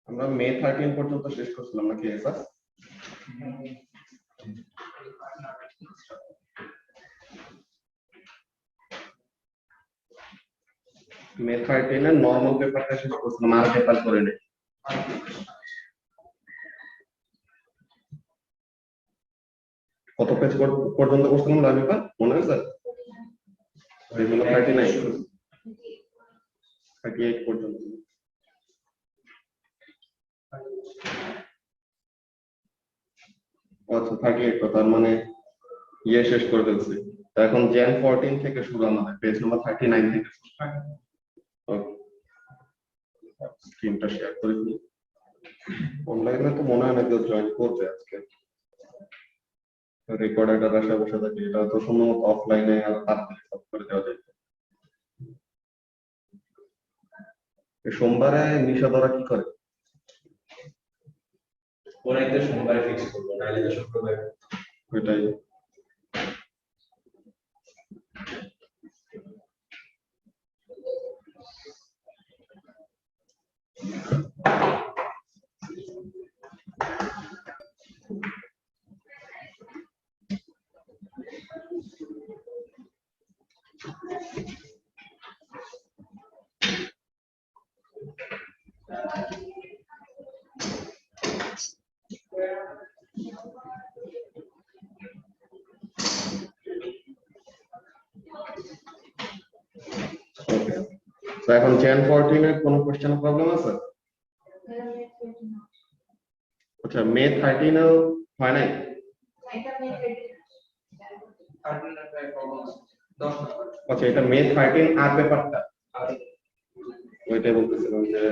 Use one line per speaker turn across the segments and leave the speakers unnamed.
আমরা মে 13 পর্যন্ত শেষ করছিলাম নাকি স্যার? মে 13 এর নরমাল পেপারটা শেষ করছিলাম, আর পেপার করে নেই। কত পেজ পর্যন্ত করছিলাম লাইভ পেপার মনে আছে স্যার? 38 পর্যন্ত। আচ্ছা 38, তো তার মানে ইয়ে শেষ করে ফেলছি। তো এখন jan 14 থেকে শুরু আমাদের পেজ নাম্বার 39 থেকে। স্ক্রিনটা শেয়ার করে দিই। অনলাইনে তো মনে হয় না কেউ জয়েন করবে আজকে। রেকর্ডারটা রাখা বসে থাকে, এটা তো সম্ভবত অফলাইনে আর তাড়াতাড়ি সব করে দেওয়া যায়। সোমবারে নিশাদরা কি করে?
ওরাই তো সোমবারে ফিক্স করবো, নাহলে তো শুক্রবার।
ওইটাই। তো এখন jan 14 এর কোনো কোশ্চেন প্রবলেম আছে? আচ্ছা মে 13 এও হয় নাই? আচ্ছা এটা মে 13 আর পেপারটা ওইটাই বলতেছিলাম যে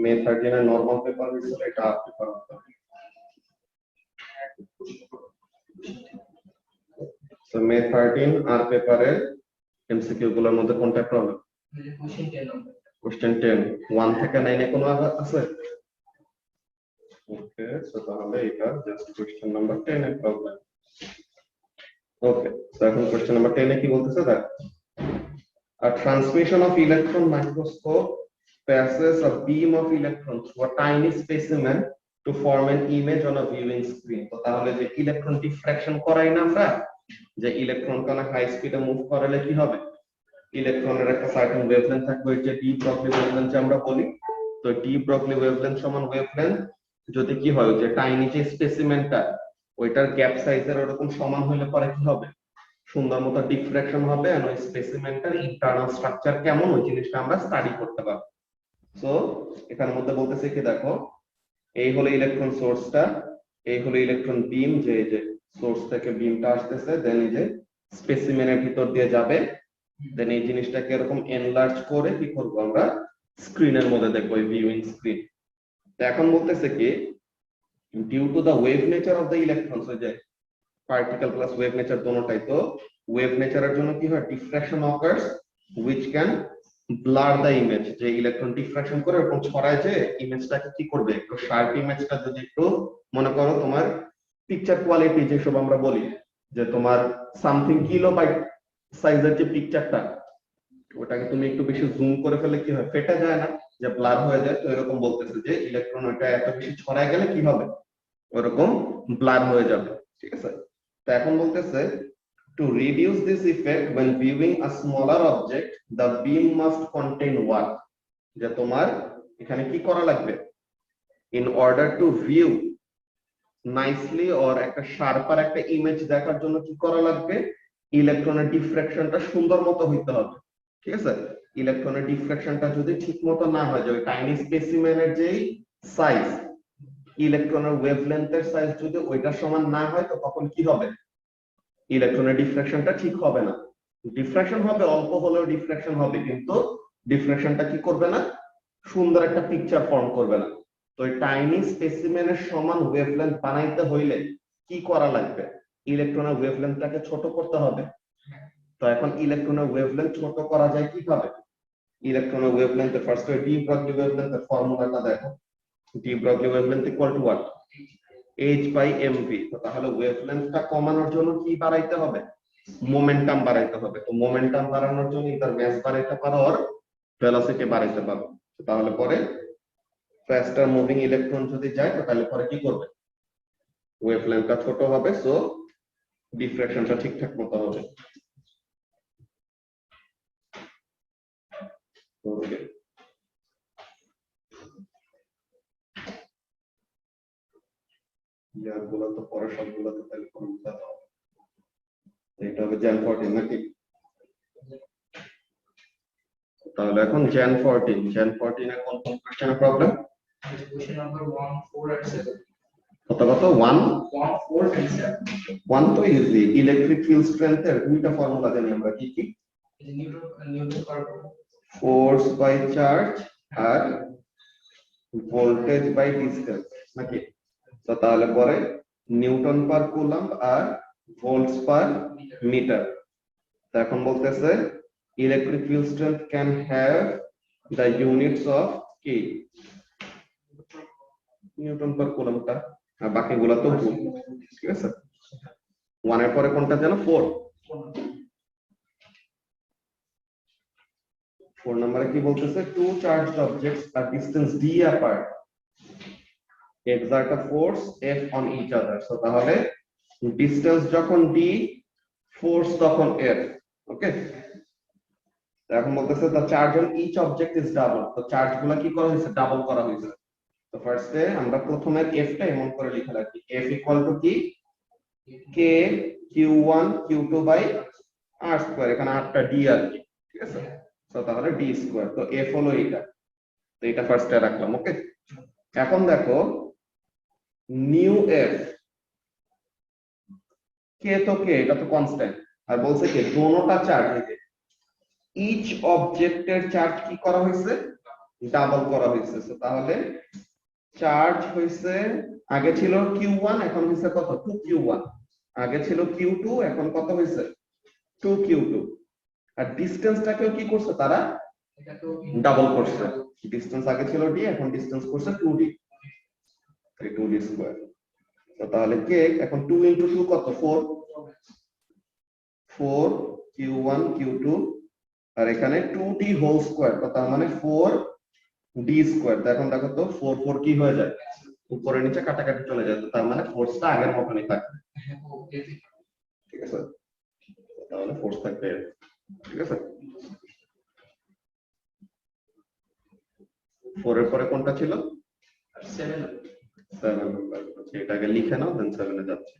মে 13 এর নরমাল পেপার হয়েছিল, এটা আর পেপার। তো মে 13 আর পেপারের এমসিকিউ গুলোর মধ্যে কোনটা প্রবলেম? কোশ্চেন 10 1 থেকে 9 এ কোনো আছে? ওকে, সো তাহলে এটা জাস্ট কোশ্চেন নাম্বার 10 এর প্রবলেম। ওকে, সো এখন কোশ্চেন নাম্বার 10 এ কি বলতেছে? দেখ, a transmission of electron microscope passes a beam of electron through a tiny specimen to form an image on a viewing screen. তো তাহলে যে ইলেকট্রন ডিফ্রাকশন করাই না আমরা, যে ইলেকট্রন কোন হাই স্পিডে মুভ করালে কি হবে? ইলেকট্রনের একটা সার্টেন ওয়েভলেন্থ থাকবে, যে ডি ব্রগলি ওয়েভলেন্থ আমরা বলি। তো ডি ব্রগলি ওয়েভলেন্থ সমান ওয়েভলেন্থ যদি কি হয়, যে টাইনি যে স্পেসিমেনটা ওইটার গ্যাপ সাইজের ওরকম সমান হলে পরে কি হবে? সুন্দর মতো ডিফ্রাকশন হবে, আর ওই স্পেসিমেনটার ইন্টারনাল স্ট্রাকচার কেমন ওই জিনিসটা আমরা স্টাডি করতে পারবো। সো এখানের মধ্যে বলতেছে কি, দেখো এই হলো ইলেকট্রন সোর্সটা, এই হলো ইলেকট্রন বিম, যে এই যে সোর্স থেকে বিমটা আসতেছে, দেন এই যে স্পেসিমেনের ভিতর দিয়ে যাবে, দেন এই জিনিসটাকে এরকম এনলার্জ করে কি করব আমরা স্ক্রিনের মধ্যে দেখবো, এই ভিউইং স্ক্রিন। তো এখন বলতেছে কি, due to the wave nature of the electrons, ওই যে পার্টিকেল প্লাস ওয়েভ নেচার দোনোটাই, তো ওয়েভ নেচারের জন্য কি হয়, diffraction occurs which can blur the image, যে ইলেকট্রন ডিফ্রাকশন করে এরকম ছড়ায়, যে ইমেজটাকে কি করবে, একটু শার্প ইমেজটা যদি একটু মনে করো তোমার পিকচার কোয়ালিটি যেসব আমরা বলি, যে তোমার সামথিং কিলোবাইট সাইজের যে পিকচারটা, ওটাকে তুমি একটু বেশি জুম করে ফেলে কি হয়, ফেটে যায় না, যে ব্লার হয়ে যায়। তো এরকম বলতেছে যে ইলেকট্রন ওটা এত বেশি ছড়ায় গেলে কি হবে, ওরকম ব্লার হয়ে যাবে। ঠিক আছে, তো এখন বলতেছে to reduce this effect when viewing a smaller object the beam must contain what, যে তোমার এখানে কি করা লাগবে, in order to view nicely or একটা শার্পার একটা ইমেজ দেখার জন্য কি করা লাগবে, ইলেকট্রনের ডিফ্রাকশনটা সুন্দর মতো হইতে হবে। ঠিক আছে, ইলেকট্রনের ডিফ্রাকশনটা যদি ঠিক মতো না হয়, যে ওই টাইনি স্পেসিমেনের যেই সাইজ, ইলেকট্রনের ওয়েভলেন্থের সাইজ যদি ওইটার সমান না হয়, তো তখন কি হবে, ইলেকট্রনের ডিফ্রাকশনটা ঠিক হবে না। ডিফ্রাকশন হবে, অল্প হলেও ডিফ্রাকশন হবে, কিন্তু ডিফ্রাকশনটা কি করবে না, সুন্দর একটা পিকচার ফর্ম করবে না। তো এই টাইনি স্পেসিমেনের সমান ওয়েভলেন্থ বানাইতে হইলে কি করা লাগবে, ইলেকট্রনের ওয়েভলেন্থটাকে ছোট করতে হবে। তো এখন ইলেকট্রনের ওয়েভলেন্থ ছোট করা যায় কিভাবে, ইলেকট্রনের ওয়েভলেন্থের ফার্স্ট ডি ব্রগলি ওয়েভলেন্থের ফর্মুলাটা দেখো, de Broglie wavelength equal to what, h/mv। তো তাহলে ওয়েভলেন্থটা কমানোর জন্য কি বাড়াইতে হবে, মোমেন্টাম বাড়াইতে হবে। তো মোমেন্টাম বাড়ানোর জন্য ইতার মাস বাড়াইতে পারো আর ভেলোসিটি বাড়াইতে পারো। তাহলে পরে ফাস্টার মুভিং ইলেকট্রন যদি যায় তো তাহলে পরে কি করবে, ওয়েভলেন্থটা ছোট হবে, সো ডিফ্রাকশনটা ঠিকঠাক মতো হবে। ওকে, ইয়ারগুলো তো পরে সবগুলো তো তাহলে কোনো মিলাতে হবে। এটা হবে জ্যান 14 নাকি? তাহলে এখন জ্যান 14 এর কোন কোন কোশ্চেনের প্রবলেম?
Question number 1, 4 and 7.
কত কত 1
1, 4 and 7.
1 তো ইজি, ইলেকট্রিক ফিল্ড স্ট্রেংথের দুইটা ফর্মুলা জানি আমরা, কি কি?
Is Newton per
force by charge আর ভোল্টেজ বাই ডিসটেন্স নাকি? তো তাহলে পরে নিউটন পার কুলম্ব আর ভোল্টস পার মিটার। তো এখন বলতেছে electric field strength can have the units of কি, নিউটন পার কুলম্বটা, আর বাকিগুলো তো ভুল। ঠিক আছে, 1 এর পরে কোনটা যেন 4 নম্বরে কি বলতেছে, two charged objects are distance d apart exert a force F on each other. So তাহলে distance যখন d, force তখন F। ওকে, এখন বলতেছে the charge on each object is double, তো চার্জ গুলা কি করা হয়েছে, ডাবল করা হয়েছে। তো ফার্স্টে আমরা প্রথমে F টা এমন করে লিখে রাখি, F ইকুয়াল টু কি, k q1 q2 by r square, এখানে r টা d আর কি, ঠিক আছে। তো তাহলে d স্কয়ার, তো F হলো এটা, তো এটা ফার্স্টে রাখলাম। ওকে, এখন দেখো নিউ F, কে তো কে, এটা তো কনস্ট্যান্ট, আর বলছে কি দোনোটা চার্জ হইতে ইচ অবজেক্টের চার্জ কি করা হয়েছে, ডাবল করা হয়েছে। তো তাহলে চার্জ হয়েছে, আগে ছিল q1 এখন হয়েছে কত 2q1, আগে ছিল q2 এখন কত হয়েছে 2q2, আর ডিসটেন্সটাকেও কি করছে তারা ডাবল করছে, ডিসটেন্স আগে ছিল d এখন ডিসটেন্স করছে 2d, 2d স্কয়ার। তো তাহলে কে এখন 2 ইনটু 2 কত 4, 4 q1 q2 আর এখানে 2d হোল স্কয়ার, তার মানে 4d স্কয়ার। তো এখন দেখো তো 4 4 কি হয়ে যায়, উপরে নিচে কাটাকাটি চলে যায়, তো তার মানে ফোর্সটা আগের মতনই থাকবে। ঠিক আছে, তাহলে ফোর্স থাকবে, ঠিক আছে। 4 এর পরে কোনটা ছিল,
7.
7 নাম্বার। আচ্ছা, এটাকে লিখে নাও, দেন 7 এ যাচ্ছে।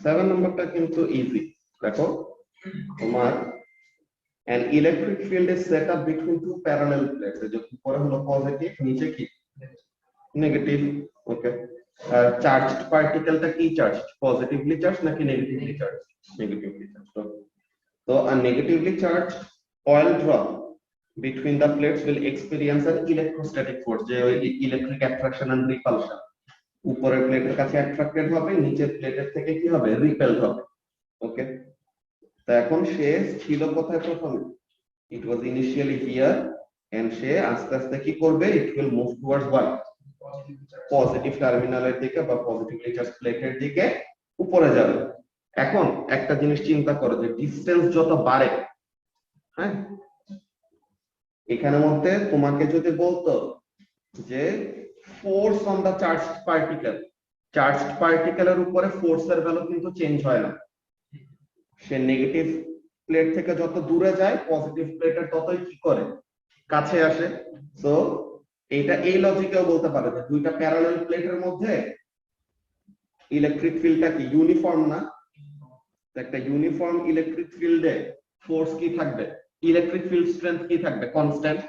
সেভেন নাম্বারটা কিন্তু ইজি। দেখো তোমার an electric field is set up between two parallel plates, যে উপরে হলো পজিটিভ নিচে কি নেগেটিভ। ওকে, আর চার্জড পার্টিকেলটা কি চার্জ, পজিটিভলি চার্জ নাকি নেগেটিভলি চার্জ, নেগেটিভলি চার্জ। তো a negatively charged oil drop between the plates will experience an electrostatic force, যে electric attraction and repulsion, উপরের প্লেটের কাছে অ্যাট্রাক্টেড হবে, নিচের প্লেটের থেকে কি হবে রিপেলড হবে। ওকে, তো এখন সে ছিল কোথায় প্রথমে, ইট ওয়াজ ইনিশিয়ালি হিয়ার, এন্ড সে আস্তে আস্তে কি করবে, it will move towards what, positive টার্মিনালের দিকে বা পজিটিভলি চার্জ প্লেটের দিকে উপরে যাবে। এখন একটা জিনিস চিন্তা করো, যে ডিসটেন্স যত বাড়ে, হ্যাঁ, এখানের মধ্যে তোমাকে যদি বলতো যে force on the charged particle, charged পার্টিকেলের উপরে ফোর্সের ভ্যালু কিন্তু চেঞ্জ হয় না, সে নেগেটিভ প্লেট থেকে যত দূরে যায় পজিটিভ প্লেটের ততই কি করে কাছে আসে। তো এইটা এই লজিকেও বলতে পারে যে দুইটা প্যারালাল প্লেটের মধ্যে ইলেকট্রিক ফিল্ডটা কি ইউনিফর্ম না, একটা ইউনিফর্ম ইলেকট্রিক ফিল্ডে ফোর্স কি থাকবে, ইলেকট্রিক ফিল্ড স্ট্রেংথ কি থাকবে, কনস্ট্যান্ট।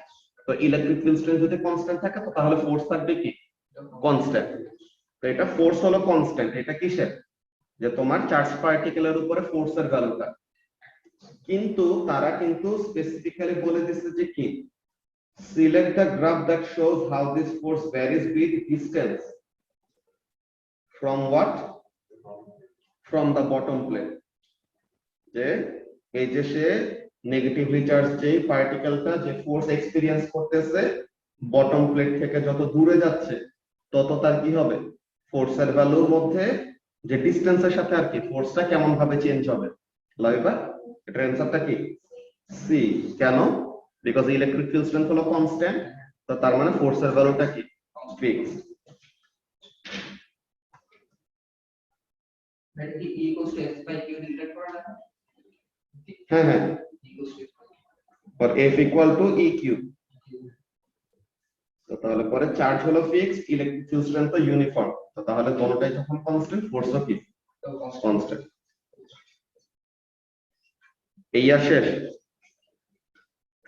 তো ইলেকট্রিক ফিল্ড স্ট্রেংথ যদি কনস্ট্যান্ট থাকে তো তাহলে ফোর্স থাকবে কি কনস্ট্যান্ট। তো এটা ফোর্স হলো কনস্ট্যান্ট, এটা কিসের, যে তোমার চার্জ পার্টিকেলের উপরে ফোর্সের ভ্যালুটা। কিন্তু তারা কিন্তু স্পেসিফিক্যালি বলে দিচ্ছে যে কি, select the graph that shows how this force varies with distance from what, from the bottom plate. যে এই যে সে নেগেটিভলি চার্জ যে পার্টিকেলটা যে ফোর্স এক্সপেরিয়েন্স করতেছে বটম প্লেট থেকে যত দূরে যাচ্ছে তত তার কি হবে ফোর্সের ভ্যালুর মধ্যে যে ডিসটেন্সের সাথে আর কি ফোর্সটা কেমন ভাবে চেঞ্জ হবে লাইবা এটার অ্যানসারটা কি সি কেন বিকজ ইলেকট্রিক ফিল্ড স্ট্রেংথ হলো কনস্ট্যান্ট তো তার মানে ফোর্সের ভ্যালুটা কি ফিক্সড
মানে কি E equals to F by Q direct করা না
হ্যাঁ হ্যাঁ
E equals to
or F equal to EQ তো তাহলে পরে চার্জ হলো ফিক্সড ইলেকট্রিক ফিল্ড স্ট্রেংথ তো ইউনিফর্ম তো তাহলে কোনটাই যখন কনস্ট্যান্ট ফোর্সও কি কনস্ট্যান্ট এই আর শেষ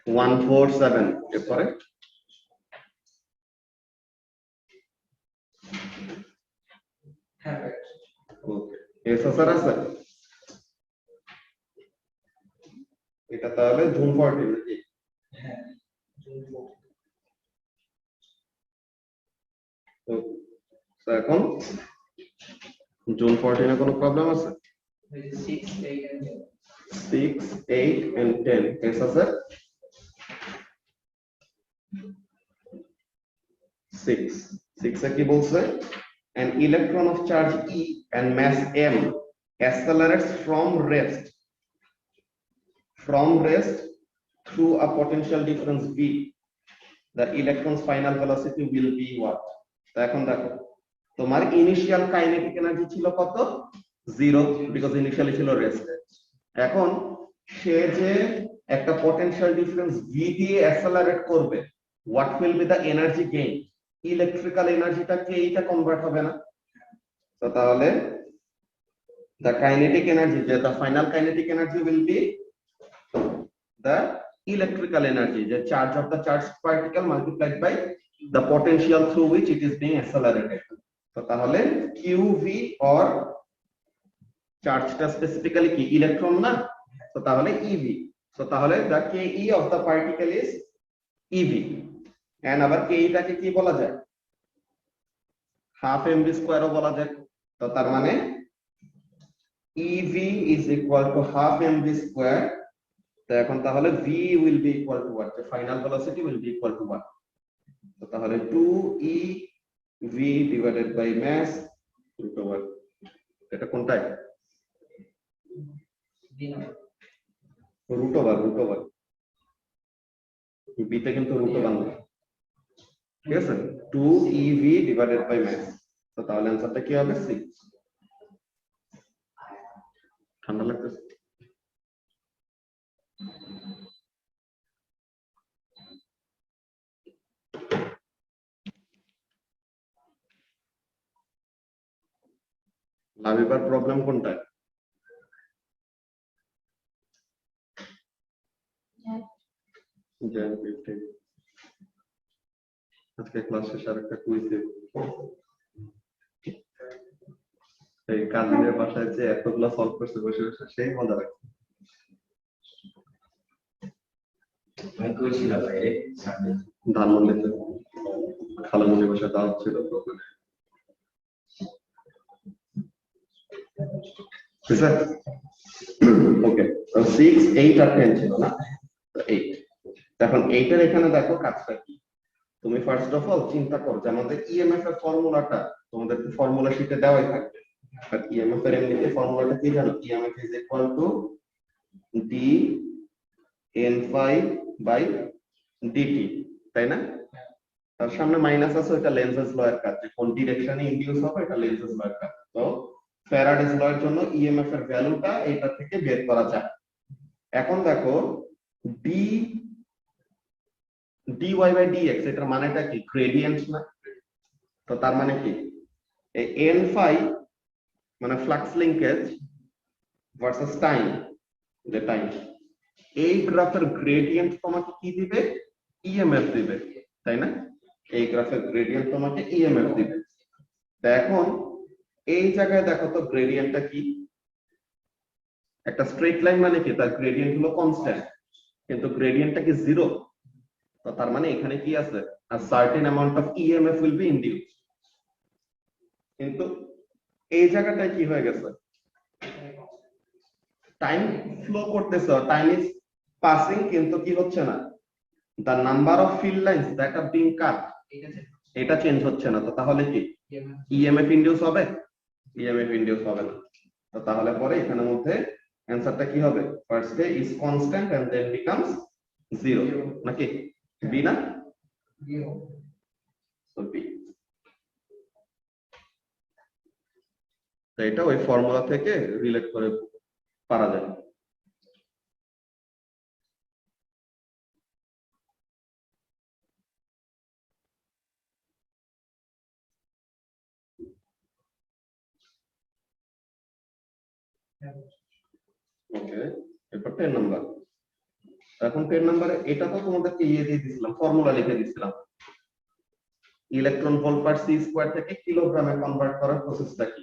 147 এরপরে
হ্যাঁ রাইট
ওকে এসএসআর আছে এটা তাহলে জুন 14 নাকি
হ্যাঁ
তো এখন জুন 14 এ কোনো প্রবলেম আছে
6 8 and
6 8 and 10 এসএসআর 6 এ কি বলছে an electron of charge E and mass m accelerates from rest through a potential difference v the electron's final velocity will be what তো এখন দেখো তোমার ইনিশিয়াল কাইনেটিক এনার্জি ছিল কত 0 বিকজ ইনিশিয়ালি ছিল rest এখন সে যে একটা পটেনশিয়াল ডিফারেন্স v দিয়ে অ্যাক্সেলারেট করবে what will be the energy gain electrical এনার্জিটা কে এটা কনভার্ট হবে না তো তাহলে the kinetic energy the final kinetic energy will be the electrical energy the charge of the charged particle multiplied by the potential through which it is being accelerated তো তাহলে qv or চার্জটা specifically কি electron না তো তাহলে ev so তাহলে the ke of the particle is ev and আবার ke টাকে কি বলা যায় হাফ mv স্কয়ারও বলা যায় তো তার মানে ev is equal to half mv square তো এখন তাহলে v will be equal to what the final velocity will be equal to what তো তাহলে 2 ev divided by mass root over এটা কোনটা root over b তে কিন্তু root over না ঠিক আছে 2 ev divided by mass তো তাহলে आंसरটা কি হবে 6 ঠান্ডা লাগতেছে লাভিবার প্রবলেম কোনটা আজকে ক্লাস শেষে আরেকটা কুইজ দেব এই কাজিনের বাসায় যে এতগুলো সলভ করতে বসে বসে সেই মজা লাগছে
আমি কইছিলাম ভাই
ধানমন্ডিতে খালামুনি বাসা দাওয়াত ছিল ঠিক আছে ওকে তো 6 8 আর 10 ছিল না তো 8 এখন 8 এর এখানে দেখো কাজটা কি তুমি ফার্স্ট অফ অল চিন্তা করো যে আমাদের ইএমএফ এর ফর্মুলাটা তোমাদের ফর্মুলা শিটে দেওয়াই থাকবে আর ইএমএফ এর এমনিতে ফর্মুলাটা কি জানো EMF is equal to D N phi by DT তাই না তার সামনে মাইনাস আছে ওটা লেনজেস ল এর কাজ যে কোন ডিরেকশনে ইনডিউস হবে এটা লেনজেস ল এর কাজ তো ফ্যারাডেস ল এর জন্য ইএমএফ এর ভ্যালুটা এটা থেকে বের করা যায় এখন দেখো ডি dy by dx এটার মানেটা কি গ্রেডিয়েন্ট না তো তার মানে কি এই n phi মানে ফ্লাক্স লিংকেজ ভার্সেস টাইম যে টাইম এই গ্রাফের গ্রেডিয়েন্ট তোমাকে কি দিবে ইএমএফ দিবে তাই না এই গ্রাফের গ্রেডিয়েন্ট তোমাকে ইএমএফ দিবে তো এখন এই জায়গায় দেখো তো গ্রেডিয়েন্টটা কি একটা স্ট্রেট লাইন মানে কি তার গ্রেডিয়েন্ট হলো কনস্ট্যান্ট কিন্তু গ্রেডিয়েন্টটা কি জিরো তো তার মানে এখানে কি আছে a certain amount of EMF will be induced কিন্তু এই জায়গাটায় কি হয়ে গেছে টাইম ফ্লো করতেছে টাইম ইজ পাসিং কিন্তু কি হচ্ছে না, the number of field lines that are being cut এটা চেঞ্জ হচ্ছে না, তো তাহলে কি ইএমএফ ইনডিউস হবে? ইএমএফ ইনডিউস হবে না। তো তাহলে পরে এখানের মধ্যে অ্যানসারটা কি হবে? First day is constant and then becomes zero, নাকি বি না? তো বি। তো এটা ওই ফর্মুলা থেকে রিলেট করে পারা যায়। ওকে, এরপর 10 নাম্বার। এখন 10 নাম্বারে এটা তো তোমাদেরকে ইয়ে দিয়ে দিছিলাম, ফর্মুলা লিখে দিছিলাম। Electron volt per C square থেকে কিলোগ্রামে কনভার্ট করার প্রসেসটা কি?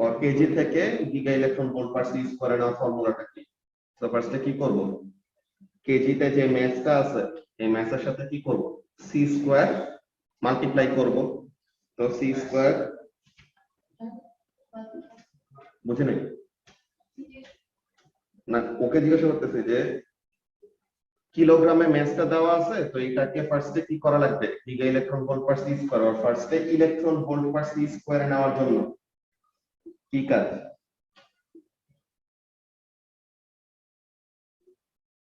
আর কেজি থেকে giga electron volt per C স্কয়ারে নেওয়ার ফর্মুলাটা কি? তো ফার্স্টে কি করব? কেজিতে যে ম্যাসটা আছে এই ম্যাসের সাথে কি করব? সি স্কয়ার মাল্টিপ্লাই করব। তো সি স্কয়ার বুঝে নাই না, ওকে জিজ্ঞাসা করতেছে যে কিলোগ্রামে ম্যাসটা দেওয়া আছে, তো এটাকে ফার্স্টে কি করা লাগবে? Giga electron volt per C square, আর ফার্স্টে ইলেকট্রন ভোল্ট পার সি স্কয়ারে নেওয়ার জন্য কি কাজ?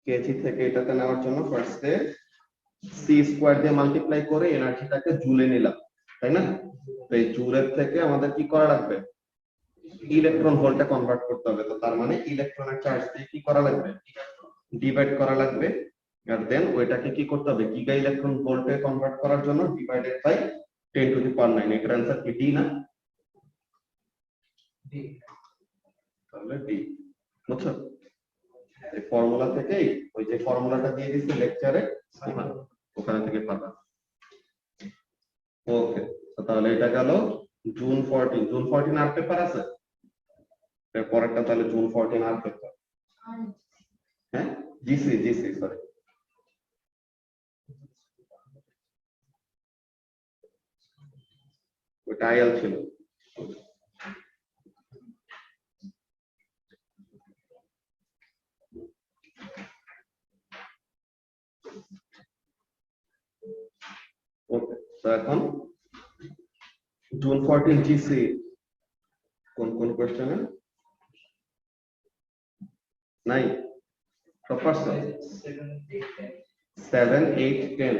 কেজি থেকে এটাতে নেওয়ার জন্য ফার্স্টে সি স্কয়ার দিয়ে মাল্টিপ্লাই করে এনার্জিটাকে জুলে নিলাম, তাই না? তো এই জুলের থেকে আমাদের কি করা লাগবে? ইলেকট্রন ভোল্টে কনভার্ট করতে হবে। তো তার মানে ইলেকট্রনের চার্জ দিয়ে কি করা লাগবে? ডিভাইড করা লাগবে। আর দেন ওইটাকে কি করতে হবে? গিগা ইলেকট্রন ভোল্টে কনভার্ট করার জন্য ডিভাইডেড বাই 10 টু দি পাওয়ার 9। এটার आंसर কি ডি না? তাহলে ডি। বুঝছো? এই ফর্মুলা থেকেই, ওই যে ফর্মুলাটা দিয়ে দিছি লেকচারে ওখান থেকে পাবা। ওকে, তো তাহলে এটা গেল জুন 14। জুন 14 আর পেপার আছে? এর পরেরটা তাহলে জুন 14 আর পেপার। হ্যাঁ, জিসি সরি। ওটা আইএল ছিল। ওকে, তো এখন জুন 14 জিসি কোন কোন কোশ্চেনে নাই? প্রপার 7 8 10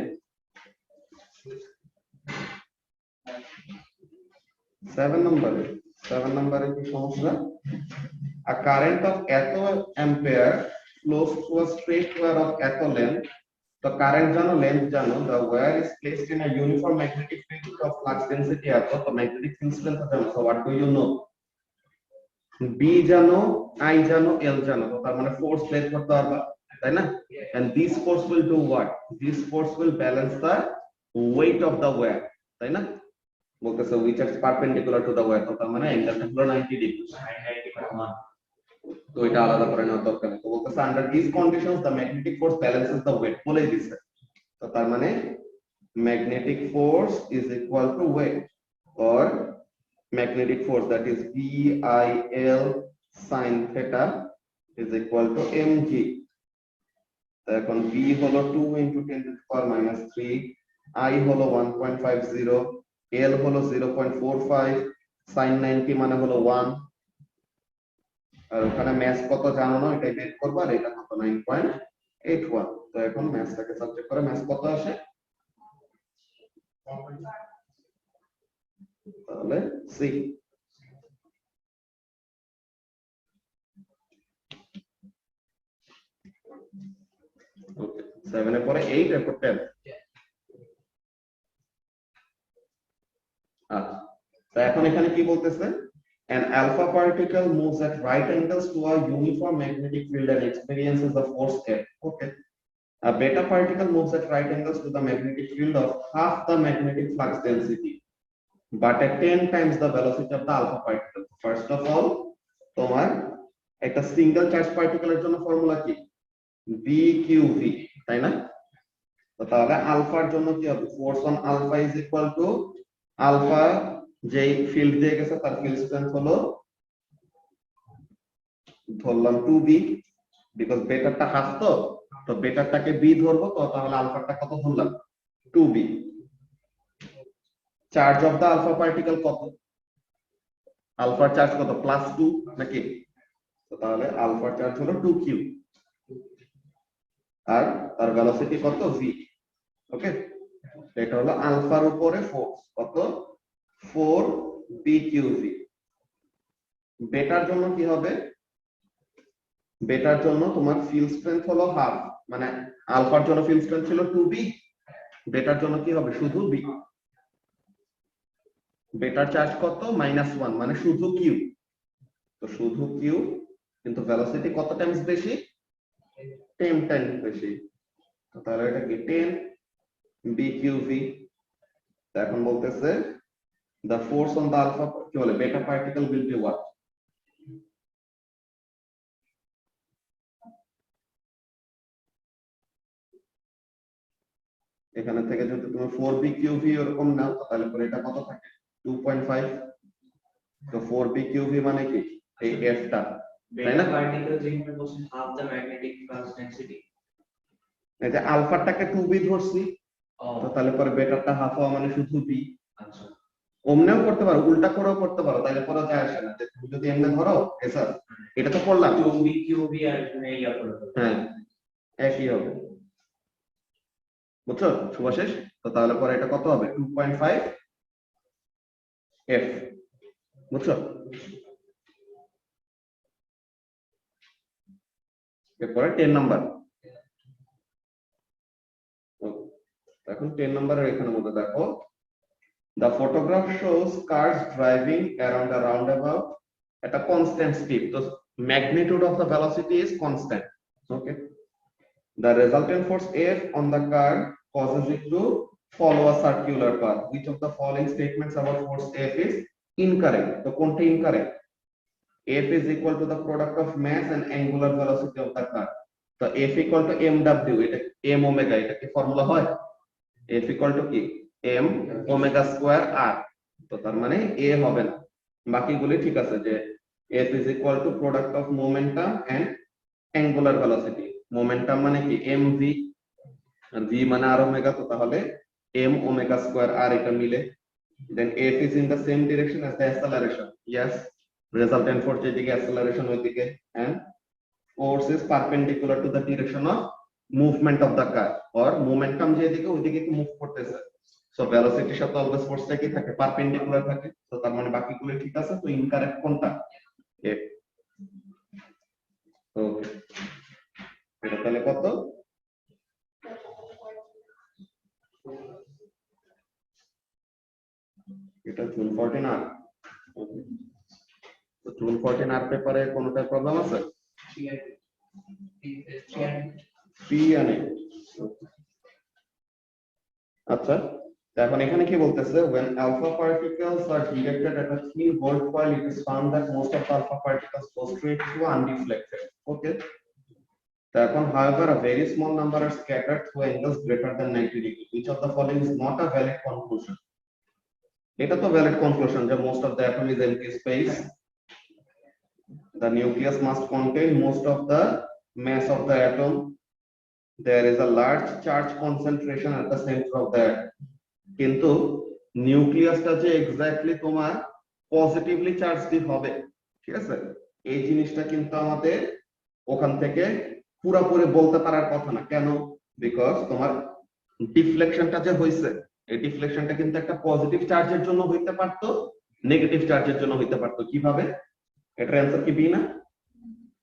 7 নম্বরে কি সমস্যা? A current of eto ampere flows through a straight wire of eto length. The current জানো, length জানো, the wire is placed in a uniform magnetic field of flux density eto, the magnetic field strength জানো। So what do you know? B জানো, I জানো, L জানো, তো তার মানে force বের করতে পারবা, তাই না? And this force will do what? This force will balance the weight of the wire, তাই না? বলতেছে which is perpendicular to the wire, তো তার মানে অ্যাঙ্গেলটা হলো 90 ডিগ্রি। তো এটা আলাদা করে নেওয়ার দরকার নেই। তো বলতেছে under these conditions the magnetic force balances the weight, বলেই দিছে। তো তার মানে magnetic force is equal to weight, or magnetic force, that is BIL sin theta is equal to mg। এখন B হলো 2 into 10 to the power minus 3, I হলো 1.50, L হলো 0.45, sin 90 মানে হলো 1, আর ওখানে ম্যাস কত জানো না, এটাই বের করব, আর এটা কত 9.81। তো এখন ম্যাসটাকে সাবজেক্ট করে ম্যাস কত আসে? তাহলে সি। ওকে, 7 এর পরে 8 এরপর 10। আচ্ছা, তো এখন এখানে কি বলতেছে? An alpha particle moves at right angles to a uniform magnetic field and experiences the force F. Okay. A beta particle moves at right angles to the magnetic field of half the magnetic flux density, but at 10 times the velocity of the alpha particle. First of all, তোমার একটা single charge পার্টিকেলের জন্য formula কি? VQV, তাই না? তো তাহলে আলফার জন্য কি হবে? Force on alpha is equal to alpha যেই ফিল্ড দিয়ে গেছে তার ফিল্ড স্ট্রেংথ হলো ধরলাম 2B, বিকজ বেটারটা হাফ, তো বেটারটাকে বি ধরবো, তো তাহলে আলফাটা কত ধরলাম 2b। Charge of the alpha particle কত, আলফার চার্জ কত +2 নাকি, তো তাহলে আলফার চার্জ হলো 2q আর তার ভেলোসিটি কত v। ওকে, এটা হলো আলফার উপরে ফোর্স কত 4bqv। বেটার জন্য কি হবে, বেটার জন্য তোমার ফিল্ড স্ট্রেংথ হলো হাফ, মানে আলফার জন্য ফিল্ড স্ট্রেংথ ছিল 2b, বেটার জন্য কি হবে শুধু b। বেটার চার্জ কত -1, মানে শুধু q, তো শুধু q, কিন্তু ভেলোসিটি কত টাইমস বেশি 10 টাইমস বেশি, তো তাহলে এটা কি 10 bqv। এখন বলতেছে the force on the alpha কি বলে beta particle will be what, এখানে থেকে যদি তুমি 4bqv এরকম নাও তাহলে পরে এটা কত থাকে 2.5, তো 4bqv মানে কি এই f টা, তাই না?
Beta particle represents half the magnetic flux density.
এই যে আলফাটাকে 2b ধরছি, তো
Oh,
তাহলে পরে বেটারটা হাফ হওয়া মানে শুধু b।
আচ্ছা।
অমনেও করতে পারো, উল্টা করেও করতে পারো, তাহলে পরে যায় আসে না, যে তুমি যদি এমনি ধরো স্যার এটা তো করলাম,
2b qb আর এখানে ইয়া করে দেবো।
হ্যাঁ একই হবে, বুঝছো শুভাশিস? তো তাহলে পরে এটা কত হবে 2.5 f, বুঝছো? এরপরে 10 নাম্বার, এখন 10 নাম্বারের এখানে মধ্যে দেখো the photograph shows cars driving around a roundabout at a constant speed, so magnitude of the velocity is constant. Okay, the resultant force F on the car causes it to follow a circular path. Which of the following statements about force F is incorrect? So কোনটা incorrect? F is equal to the product of mass and angular velocity of the car. So F equal to mw, এটা m omega, এটা কি formula হয়? F equal to কি m omega square r, তো তার মানে a হবে না, বাকিগুলি ঠিক আছে, যে F is equal to product of momentum and angular velocity, momentum মানে কি mv আর v মানে r omega, তো তাহলে m omega square r এটা মিলে, then F is in the same direction as the acceleration, yes, resultant force যেদিকে acceleration ওইদিকে, and force is perpendicular to the direction of movement of the car, or momentum যেদিকে ওইদিকে কি move করতেছে, so ভেলোসিটির সাথে always ফোর্সটা কি থাকে perpendicular থাকে, তো তার মানে বাকিগুলো ঠিক আছে, তো ইনকারেক্ট কোনটা F। ওকে, এটা তাহলে কত এটা জুন 14 আর, তো জুন 14 আর পেপারে কোনটা প্রবলেম আছে 3 and 8। আচ্ছা, এখন এখানে কি বলতেছে when alpha particles are directed at a 3 volt coil it is found that most of the alpha particles go straight through undeflected. Okay, তো এখন however a very small number are scattered through angles greater than 90 degrees. Which of the following is not a valid conclusion? এটা তো valid conclusion যে most of the atom is empty space, the nucleus must contain most of the mass of the atom, there is a large charge concentration at the center of the atom, কিন্তু নিউক্লিয়াসটা যে exactly তোমার positively charged হবে, ঠিক আছে, এই জিনিসটা কিন্তু আমাদের ওখান থেকে পুরোপুরি বলতে পারার কথা না, কেন, বিকজ তোমার ডিফ্লেকশনটা যে হইছে এই ডিফ্লেকশনটা কিন্তু একটা পজিটিভ চার্জের জন্য হইতে পারতো, নেগেটিভ চার্জের জন্য হইতে পারতো, কিভাবে, এটার অ্যানসার কি বি না?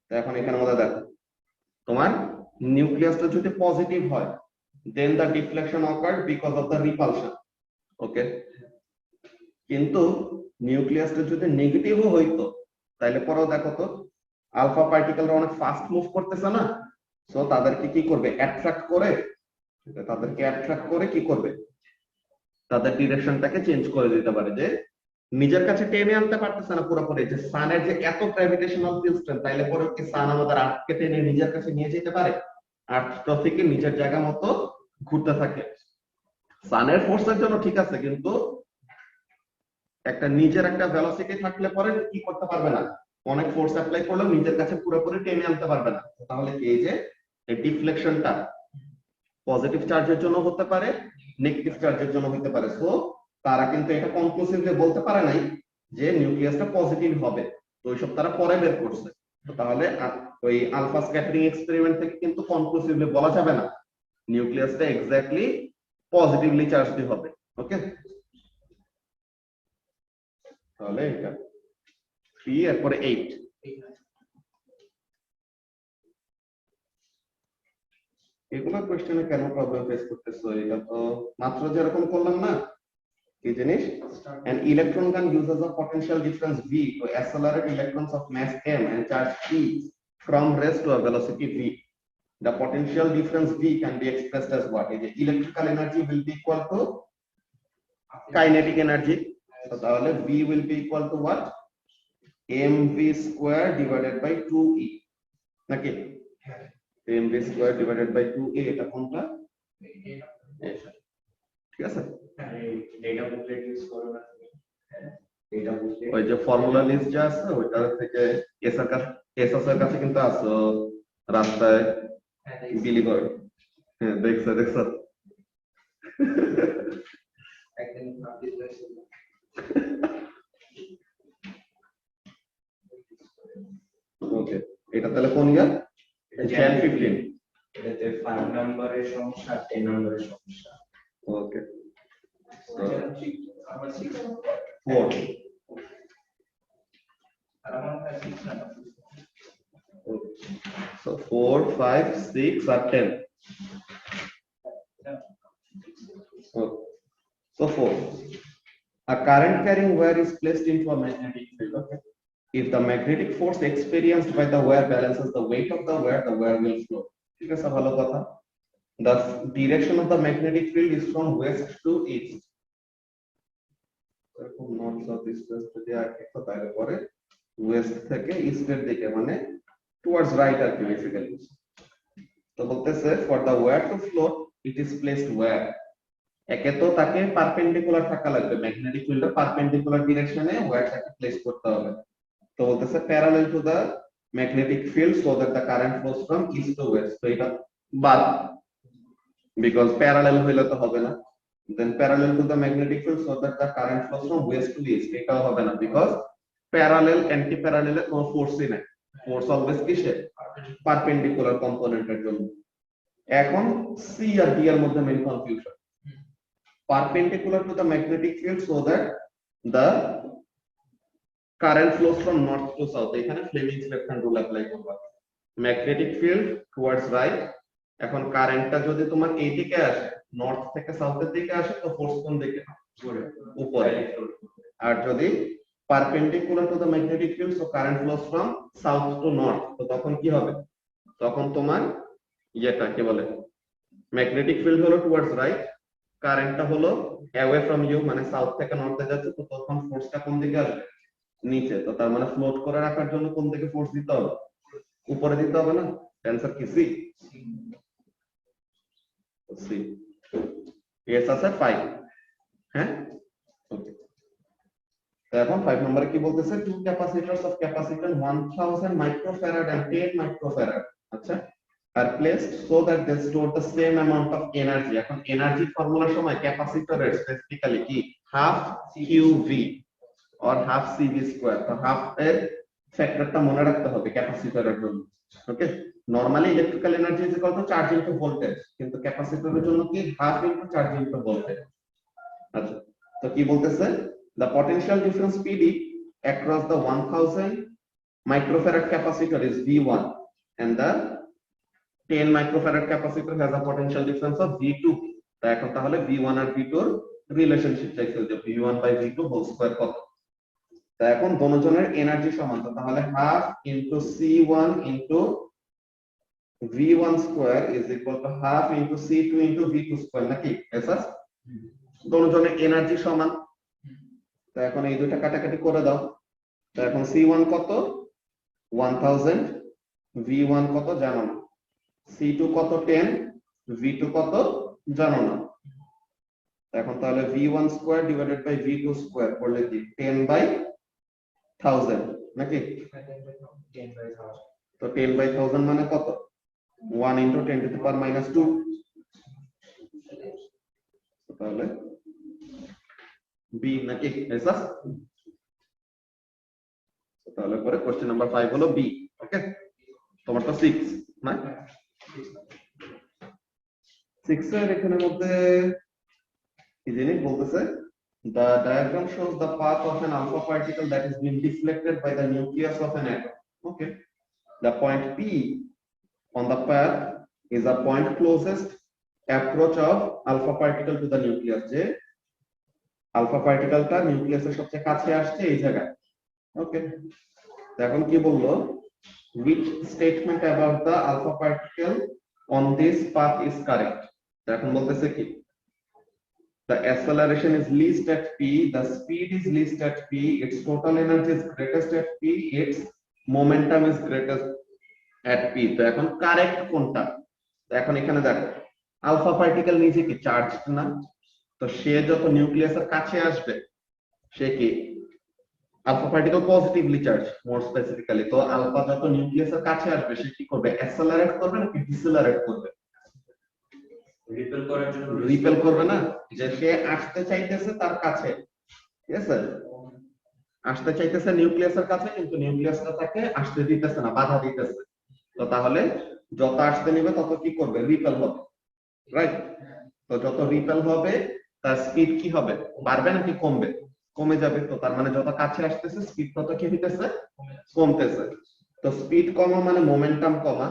তো এখন এখানে আমাদের দেখো তোমার নিউক্লিয়াসটা যদি পজিটিভ হয় then the deflection occurred because of the repulsion. Okay, কিন্তু নিউক্লিয়াসটা যদি নেগেটিভও হইতো তাহলে পরেও দেখো তো আলফা পার্টিকেলরা অনেক ফাস্ট মুভ করতেছে না, সো তাদেরকে কি করবে অ্যাট্রাক্ট করে, তাদেরকে অ্যাট্রাক্ট করে কি করবে তাদের ডিরেকশনটাকে চেঞ্জ করে দিতে পারে, যে নিজের কাছে টেনে আনতে পারতেছে না পুরোপুরি, যে সানের যে এত গ্র্যাভিটেশনাল ফিল্ড স্ট্রেংথ, তাইলে পরে কি সান আমাদের আর্থকে টেনে নিজের কাছে নিয়ে যেতে পারে, আর্থ থেকে নিজের জায়গা মতো ঘুরতে থাকে, সানের ফোর্সের জন্য ঠিক আছে, কিন্তু একটা নিজের একটা ভেলোসিটি থাকলে পরে কি করতে পারবে না, অনেক ফোর্স অ্যাপ্লাই করলে নিজের কাছে পুরোপুরি টেনে আনতে পারবে না। তাহলে কি এই যে এই ডিফ্লেকশনটা পজিটিভ চার্জের জন্য হতে পারে, নেগেটিভ চার্জের জন্য হতে পারে। সো তারা কিন্তু এটা কনক্লুসিভলি বলতে পারে নাই যে নিউক্লিয়াসটা পজিটিভ হবে, তো ওইসব তারা পরে বের করছে। তো তাহলে ওই আলফা স্ক্যাটারিং এক্সপেরিমেন্ট থেকে কিন্তু কনক্লুসিভলি বলা যাবে না নিউক্লিয়াসটা এক্স্যাক্টলি পজিটিভলি চার্জড হবে। ওকে, তাহলে এটা 3 এরপরে 8। এগুলো কোশ্চেনে কেন প্রবলেম ফেস করতেছো? এটা তো মাত্র যেরকম করলাম না, কি জিনিস, an electron gun uses a potential difference v to accelerate electrons of mass m and charge p from rest to a velocity v. The potential difference v can be expressed as what? The electrical energy will be equal to kinetic energy. So তাহলে v will be equal to what? mv square divided by 2e নাকি mv square divided by 2a, এটা কোনটা? ঠিক আছে,
data booklet use করো না, data booklet
ওই যে ফর্মুলা লিস্ট যা আছে ওইটা থেকে এসআর কাছে কিন্তু আছে, ও রাস্তায় বিলি করে। হ্যাঁ দেখছো
একদিন পাবলিশ হয়েছিল।
ওকে, এটা তাহলে কোন ইয়ার? 10-15।
এটাতে 5 নম্বরের সমস্যা, 10 নম্বরের সমস্যা।
ওকে,
আমার 6
4
আর আমার 6 না।
so 4 5 6 R 10। Okay. So 4, a current carrying wire is placed into a magnetic field. Okay, if the magnetic force experienced by the wire balances the weight of the wire will flow. ঠিক আছে, ভালো কথা। The direction of the magnetic field is from west to east. এরকম north south east West যদি আগে তাহলে পরে West থেকে ইস্টের দিকে, মানে টুয়ার্ডস রাইট আর কি বেসিক্যালি। তো বলতেছে for the wire to float it is placed wire. একে তো তাকে পারপেন্ডিকুলার থাকা লাগবে, ম্যাগনেটিক ফিল্ডের পারপেন্ডিকুলার ডিরেকশনে ওয়্যারটাকে প্লেস করতে হবে। তো বলতেছে parallel to the magnetic field so that the current flows from east to west. তো এটা বাদ, বিকজ প্যারালাল হইলে তো হবে না। Then parallel to the magnetic field so that the current flows from west to east, এটাও হবে না, বিকজ প্যারালাল অ্যান্টি প্যারালালে কোনো ফোর্সই নাই। ফোর্স অলওয়েজ কিসে? পারপেন্ডিকুলার কম্পোনেন্টের জন্য। এখন সি আর ডি এর মধ্যে main confusion. Perpendicular to the magnetic field so that the current flows from north to south. এখানে Fleming's left hand rule apply করবা। ম্যাগনেটিক ফিল্ড টুয়ার্ডস রাইট, এখন কারেন্টটা যদি তোমার এই দিকে আসে, নর্থ থেকে সাউথের দিকে আসে, তো ফোর্স কোন দিকে? উপরে। আর যদি perpendicular to the magnetic field so current flows from south two north, তো তখন কি হবে? তখন তোমার ইয়েটা কি বলে, ম্যাগনেটিক ফিল্ড হলো টুয়ার্ডস রাইট, কারেন্টটা হলো অ্যাওয়ে ফ্রম ইউ, মানে সাউথ থেকে নর্থে যাচ্ছে, তো তখন ফোর্সটা কোন দিকে আসবে? নিচে। তো তার মানে ফ্লোট করে রাখার জন্য কোন দিকে ফোর্স দিতে হবে? উপরে দিতে হবে না? অ্যানসার কি সি? সি। এস আছে 5। হ্যাঁ, ওকে। এখন 5 নম্বরে কি বলতেছে? Two capacitors of capacitance 1000 microfarad and 10 microfarad, আচ্ছা, are placed so that they store the same amount of energy. এখন এনার্জি ফর্মুলার সময় ক্যাপাসিটরের স্পেসিফিক্যালি কি half qv or half cv square, তো হাফ এর ফ্যাক্টরটা মনে রাখতে হবে ক্যাপাসিটরের জন্য। Okay, normally electrical energy is equal to charge into voltage, কিন্তু ক্যাপাসিটরের জন্য কি half into charge into voltage. আচ্ছা, তো কি বলতেছে? the potential difference pd across the 1000 microfarad capacitor is v1 and the 10 microfarad capacitor has a potential difference of v2. তো এখন তাহলে v1 আর v2 এর রিলেশনশিপ চাইছে যে v1 by v2 whole square কত। তো এখন দুজনের এনার্জি সমান, তো তাহলে half into c1 into v1 square is equal to half into c2 into v2 square, নাকি? এসএস দুজনের এনার্জি সমান। তো এখন এই দুটো কাটাকাটি করে দাও। তো এখন c1 কত? 1000, v1 কত জানো না, c2 কত 10, v2 কত জানো না। এখন তাহলে v1 square divided by v2 square করলে কি 10/1000 নাকি?
10/1000
তো 10/1000 মানে কত? 1 × 10⁻²। তাহলে বি নাকি? ऐसा তাহলে পরে কোশ্চেন নাম্বার 5 হলো বি। ওকে, তোমার তো 6 না? 6 এর এখানে মধ্যে কি জিনিস বলতেছে, the diagram shows the path of an alpha particle that is being deflected by the nucleus of an atom. Okay, the point P on the path is the point closest approach of alpha particle to the nucleus. যে alpha particle টা নিউক্লিয়াসের সবচেয়ে কাছে আসছে এই জায়গায়। ওকে, এখন কি বললো, which statement about the alpha particle on this path is correct? এখন বলতেছে কি, the acceleration is least at p, the speed is least at p, its total energy is greatest at p, its momentum is greatest at p. তো এখন correct কোনটা? তো এখন এখানে দেখো, আলফা পার্টিকেল নিজে কি চার্জড না? তো সে যত নিউক্লিয়াসের কাছে আসবে সে কি আলফা পার্টিকেল পজিটিভলি চার্জ, মোর স্পেসিফিক্যালি। তো আলফা যত নিউক্লিয়াসের কাছে আসবে সে কি করবে, অ্যাক্সেলারেট করবে নাকি ডিসেলারেট করবে?
রিপেল করার জন্য
রিপেল করবে না, যে সে আসতে চাইতেছে তার কাছে, ঠিক আছে, আসতে চাইতেছে নিউক্লিয়াসের কাছে, কিন্তু নিউক্লিয়াসটা তাকে আসতে দিতেছে না, বাধা দিতেছে। তো তাহলে যত আসতে নিবে তত কি করবে, রিপেল হবে, রাইট? তো যত রিপেল হবে তার স্পিড কি হবে, বাড়বে নাকি কমবে? কমে যাবে। তো তার মানে যত কাছে আসতেছে স্পিড তত কি হইতেছে, কমতেছে। তো স্পিড কমা মানে মোমেন্টাম কমা,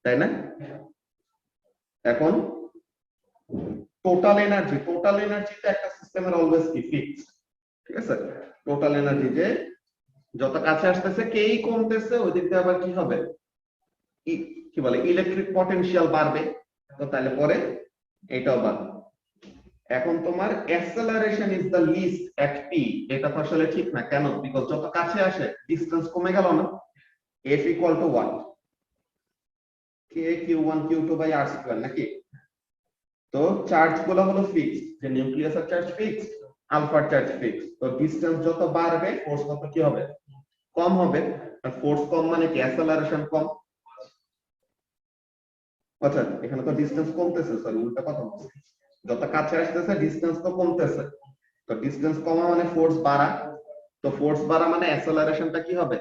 তাই না? এখন টোটাল এনার্জিতে একটা সিস্টেমের অলওয়েজ কি ফিক্সড, ঠিক আছে? টোটাল এনার্জি যে যত কাছে আসতেছে কেই কমতেছে, ওই দিক দিয়ে আবার কি হবে, কি বলে, ইলেকট্রিক পটেনশিয়াল বাড়বে। তো তাহলে পরে এটাও বাড়বে। এখন তোমার acceleration is the least at P, এটা তো আসলে ঠিক না। কেন? বিকজ যত কাছে আসে ডিসটেন্স কমে গেল না, f = 1 k q1 q2/r² নাকি? তো চার্জ গুলো হলো ফিক্সড, যে নিউক্লিয়াসের চার্জ ফিক্সড, আলফার চার্জ ফিক্সড। তো ডিসটেন্স যত বাড়বে ফোর্স তত কি হবে, কম হবে। আর ফোর্স কম মানে কি, অ্যাক্সেলারেশন কম। আচ্ছা, এখানে তো ডিসটেন্স কমতেছে, সরি উল্টা কথা বলছি, যত কাছে আসতেছে ডিসটেন্স তো কমতেছে। তো ডিসটেন্স কমা মানে ফোর্স বাড়া, তো ফোর্স বাড়া মানে অ্যাক্সেলারেশনটা কি হবে,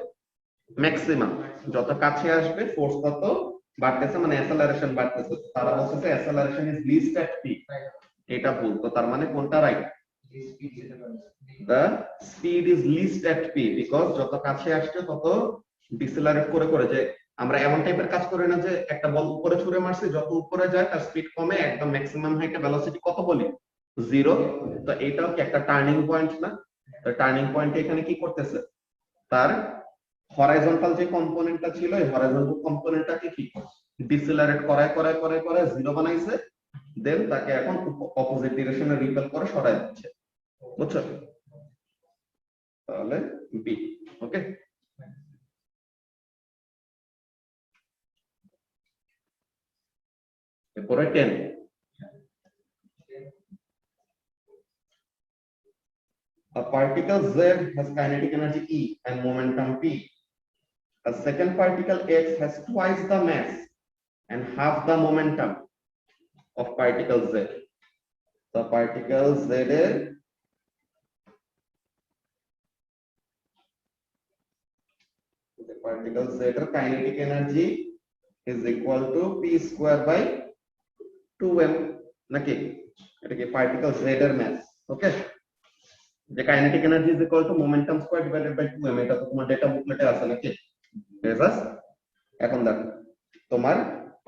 ম্যাক্সিমাম। যত কাছে আসবে ফোর্স তত বাড়তেছে, মানে অ্যাক্সেলারেশন বাড়তেছে। তারা বলতেছে acceleration is least at P, এটা ভুল। তো তার মানে কোনটা right? the speed is least at p, because যত কাছে আসছে তত ডিসেলারেট করে করে, যে আমরা এমন টাইপের কাজ করি না যে একটা বল উপরে ছুঁড়ে মারছি, যত উপরে যায় তার স্পিড কমে একদম ম্যাক্সিমাম হাইটে ভেলোসিটি কত বলি, 0। তো এটাও কি একটা টার্নিং পয়েন্ট না? তো টার্নিং পয়েন্টে এখানে কি করতেছে, তার হরাইজন্টাল যে কম্পোনেন্টটা ছিল, এই হরাইজন্টাল কম্পোনেন্টটাকে কি ডিসেলারেট করায় করায় করায় করায় 0 বানাইছে, দেন তাকে এখন অপোজিট ডিরেকশনে রিপেল করে সরাই দিচ্ছে, বুঝছো? তাহলে বি। ওকে, এরপরে 10, a particle z has kinetic energy E and momentum P. A second particle X has twice the mass and half the momentum of particle Z. The particle Z এর particle Z এর kinetic energy is equal to p²/2m নাকি? এটা কি particle Z এর mass? Okay, যে kinetic energy is equal to momentum square divided by 2m, এটা তো তোমার ডেটা বুকলেটে আছে নাকি? এবাস এখন দেখো তোমার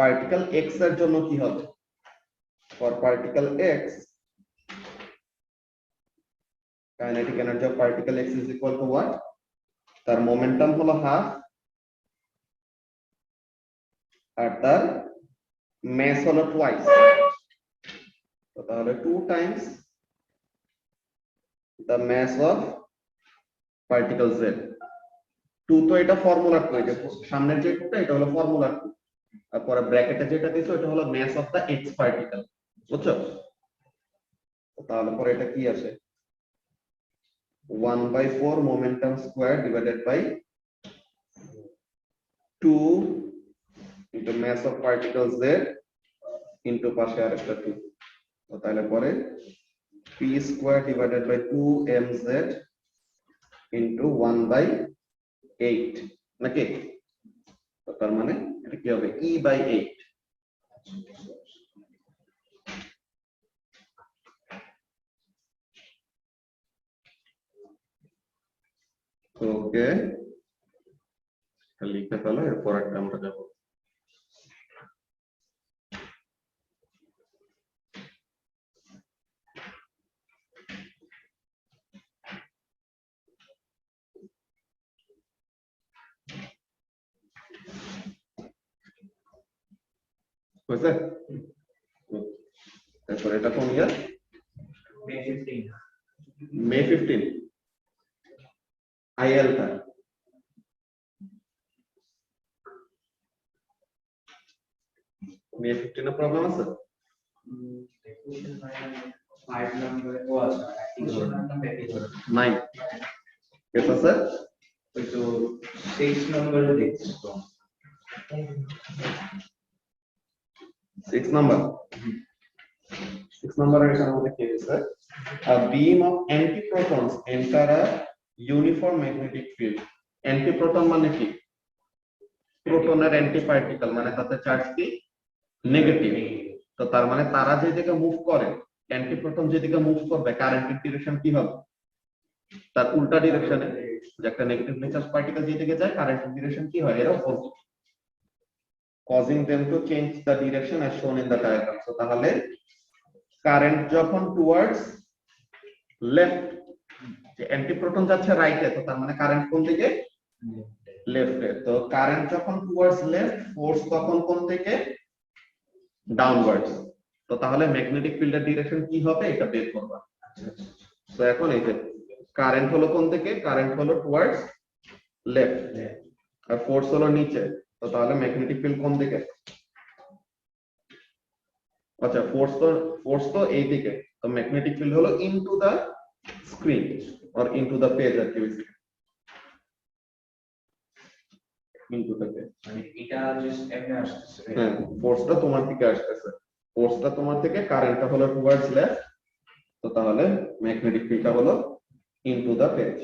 পার্টিকেল x এর জন্য কি হবে, for particle x kinetic energy of particle x is equal two what, তার মোমেন্টাম হলো হাফ আর তার মাস হলো টুয়াইস। তো তাহলে 2 Times the mass of particle z। 2 তো এটা ফর্মুলা 2, এটা সামনের যে 2টা এটা হলো ফর্মুলা 2, আর পরে ব্র্যাকেটে যেটা দিছো এটা হলো mass of the x particle, বুঝছো? তাহলে পরে এটা কি আসে, 1/4 momentum square divided by 2 into mass of particles z into পাশে আরেকটা 2 তো তাহলে পরে p square divided by 2mz into 1/8 নাকি তো তার মানে এটা কি হবে e/8 ওকে লিখে ফেলো এরপর একটা আমরা যাব হয়েছে তারপর এটা কোন ইয়ার
May 15.
মে 15 আইএল টা মে 15 এর প্রবলেম আছে
Question 5 number was question number
9 yes sir
ওই তো 6 নম্বর দেখছি তো
6 number 6 number এর আমাদের কি আছে a beam of antiprotons enter a uniform magnetic field antiproton মানে কি প্রোটনের অ্যান্টিপার্টিকেল মানে তাতে চার্জ কি নেগেটিভ তো তার মানে তারা যেদিকে মুভ করে অ্যান্টিপ্রোটন যেদিকে মুভ করবে কারেন্টের ডিরেকশন কি হবে তার উল্টা ডিরেকশনে যে একটা নেগেটিভলি চার্জ পার্টিকেল যেদিকে যায় কারেন্টের ডিরেকশন কি হয় এর opposite causing them to change the direction as shown in the diagram so তাহলে কারেন্ট যখন টুয়ার্ডস লেফট যে অ্যান্টিপ্রোটন যাচ্ছে রাইটে তো তার মানে কারেন্ট কোন দিকে লেফটে তো কারেন্ট যখন টুয়ার্ডস লেফট ফোর্স তখন কোন দিকে ডাউনওয়ার্ডস তো তাহলে ম্যাগনেটিক ফিল্ডের ডিরেকশন কি হবে এটা বের করবা তো এখন এই যে কারেন্ট হলো কোন দিকে কারেন্ট হলো টুয়ার্ডস লেফট আর ফোর্স হলো নিচে তো তাহলে ম্যাগনেটিক ফিল্ড কোন দিকে আচ্ছা ফোর্স তো এই দিকে তো ম্যাগনেটিক ফিল্ড হলো into the screen or into the page আর কি ইনটু দা পেজ
মানে এটা জাস্ট এমনি আসছে
হ্যাঁ ফোর্সটা তোমার দিকে আসতেছে ফোর্সটা তোমার থেকে কারেন্টটা হলো টুয়ার্ডস লেফট তো তাহলে ম্যাগনেটিক ফিল্ডটা হলো ইনটু দা পেজ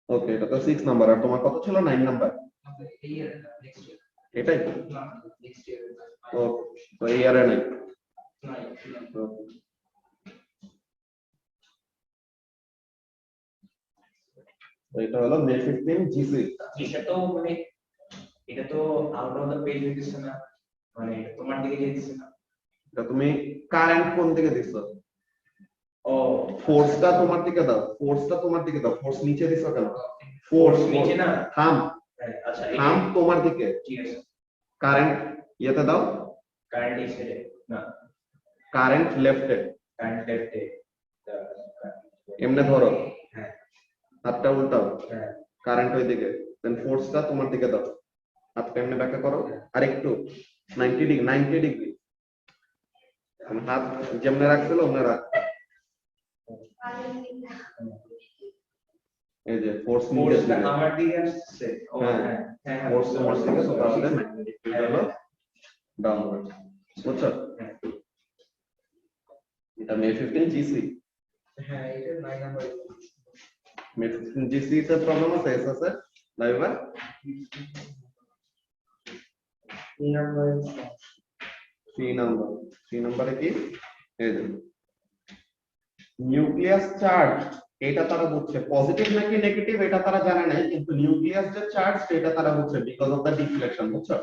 ওকে এটা তো 6 নাম্বার আর তোমার কত ছিল 9 নাম্বার
next year.
এটাই
Next year.
তো তো এই ইয়ারে নাই তো এটা হলো মে 15 জিসি
এটা তো মানে এটা তো আউট অফ দ্য পেজ হইতেছে না মানে এটা তোমার দিকে যেতেছে না
এটা তুমি কারেন্ট কোন দিকে দিছো
ও
ফোর্সটা তোমার দিকে দাও ফোর্স নিচে দিছো কেন
ফোর্স নিচে না
থাম
আচ্ছা
থাম তোমার দিকে
ঠিক আছে
কারেন্ট ইয়েতে দাও
কারেন্ট এই সাইডে না
কারেন্ট লেফটে
কারেন্ট লেফটে
এমনে ধরো
হ্যাঁ
হাতটা উল্টাও
হ্যাঁ
কারেন্ট ওই দিকে দেন ফোর্সটা তোমার দিকে দাও হাতটা এমনি ব্যাখ্যা করো আর একটু 90 ডিগ্রি হাত যেমনে রাখছিল ওমনে রাখ এই যে ফোর্স নিচে
ফোর্সটা আমার দিকে আসছে ও
হ্যাঁ।
হ্যাঁ হ্যাঁ
ফোর্স তোমার দিকে তো তাহলে ম্যাগনেটিক ফিল্ড হলো ডাউনওয়ার্ড বুঝছো এটা মে 15 জিসি
হ্যাঁ এটা 9 number.
মে 15 জিসি তে প্রবলেম আছে এসা স্যার লাইভা
3 number.
3 নম্বরে কি এই যে নিউক্লিয়াস চার্জ এটা তারা বুঝছে পজিটিভ নাকি নেগেটিভ এটা তারা জানে না কিন্তু নিউক্লিয়াস যে চার্জ এটা তারা বুঝছে বিকজ অফ দা ডিফ্লেকশন বুঝছো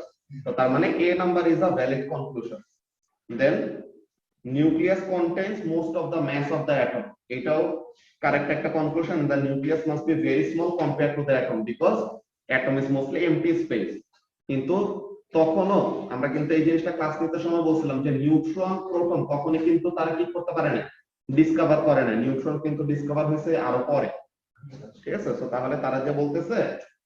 তো তার মানে A number is a valid conclusion then nucleus contains most of the mass of the atom এটাও কারেক্ট একটা conclusion the nucleus must be very small compare to the atom because atom is mostly empty space কিন্তু তখনও আমরা কিন্তু এই জিনিসটা class নিতে সময় বলছিলাম যে নিউট্রন প্রোটন কখনোই কিন্তু তারা কি করতে পারে না ডিসকভার করে না নিউট্রন কিন্তু ডিসকভার হয়েছে আরো পরে ঠিক আছে তো তাহলে তারা যে বলতেছে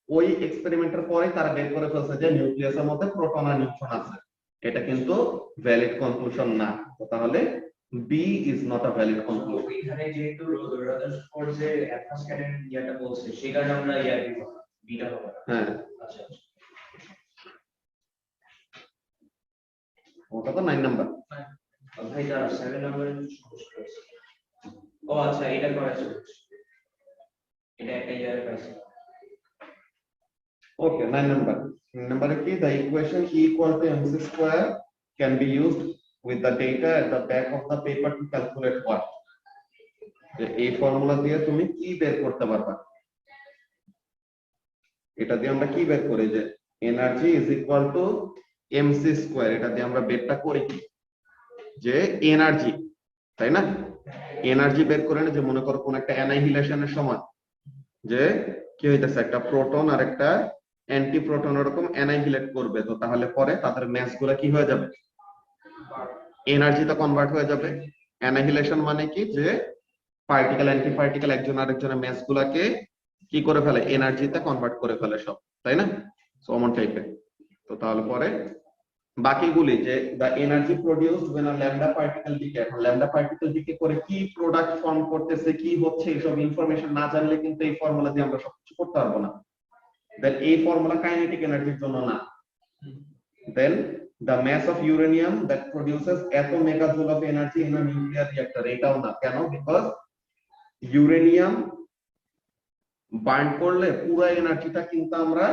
ওই এক্সপেরিমেন্টের পরেই তারা বের করে ফেলছে যে নিউক্লিয়াসের মধ্যে প্রোটন আর নিউট্রন আছে এটা কিন্তু ভ্যালিড কনক্লুশন না তো তাহলে B is not a valid
তো
conclusion.
এখানে যেহেতু রাদারফোর্ড এর অ্যাটমসফিয়ার ইয়াটা বলছে সেই কারণে আমরা ইয়ার দিব বিটা হবে না।
হ্যাঁ,
আচ্ছা
ওটা তো 9 নাম্বার।
ভাই দাঁড়া 7 নম্বরে সমস্যা আছে। ও আচ্ছা এটা করা ছিল, এটা একটা ইয়ার পাইছি।
Okay, 9 number. Number key, the equation E equal to mc square can be used with the data at the back of the paper to calculate what? যে এই ফর্মুলা দিয়ে তুমি কি বের করতে পারবা? এটা দিয়ে আমরা কি বের করি যে energy is equal two mc square, এটা দিয়ে আমরা বেরটা করি কি যে এনার্জি, তাই না? এনার্জি বের করে না, যে মনে করো কোন একটা অ্যানাইহিলেশনের সময় যে কি হইতাছে, একটা প্রোটন আর একটা অ্যান্টি প্রোটন এরকম অ্যানাইহিলেট করবে, তো তাহলে পরে তাদের ম্যাস গুলা কি হয়ে যাবে, এনার্জিতে কনভার্ট হয়ে যাবে। অ্যানাইহিলেশন মানে কি, যে পার্টিকেল অ্যান্টি পার্টিকেল একজন আরেকজনের ম্যাস গুলাকে কি করে ফেলে, এনার্জিতে কনভার্ট করে ফেলে সব, তাই না? সমান টাইপের। তো তাহলে পরে বাকিগুলি যে the energy produced when a lambda particle decay, এখন lambda particle decay করে কি প্রোডাক্ট ফর্ম করতেছে, কি হচ্ছে, এইসব ইনফরমেশন না জানলে কিন্তু এই ফর্মুলা দিয়ে আমরা সবকিছু করতে পারবো না। দেন এই ফর্মুলা কাইনেটিক এনার্জির জন্য না। দেন the mass of uranium that produces এত megajoule of energy in a nuclear reactor, এটাও না। কেন? বিকজ ইউরেনিয়াম বার্ন করলে পুরো এনার্জিটা কিন্তু আমরা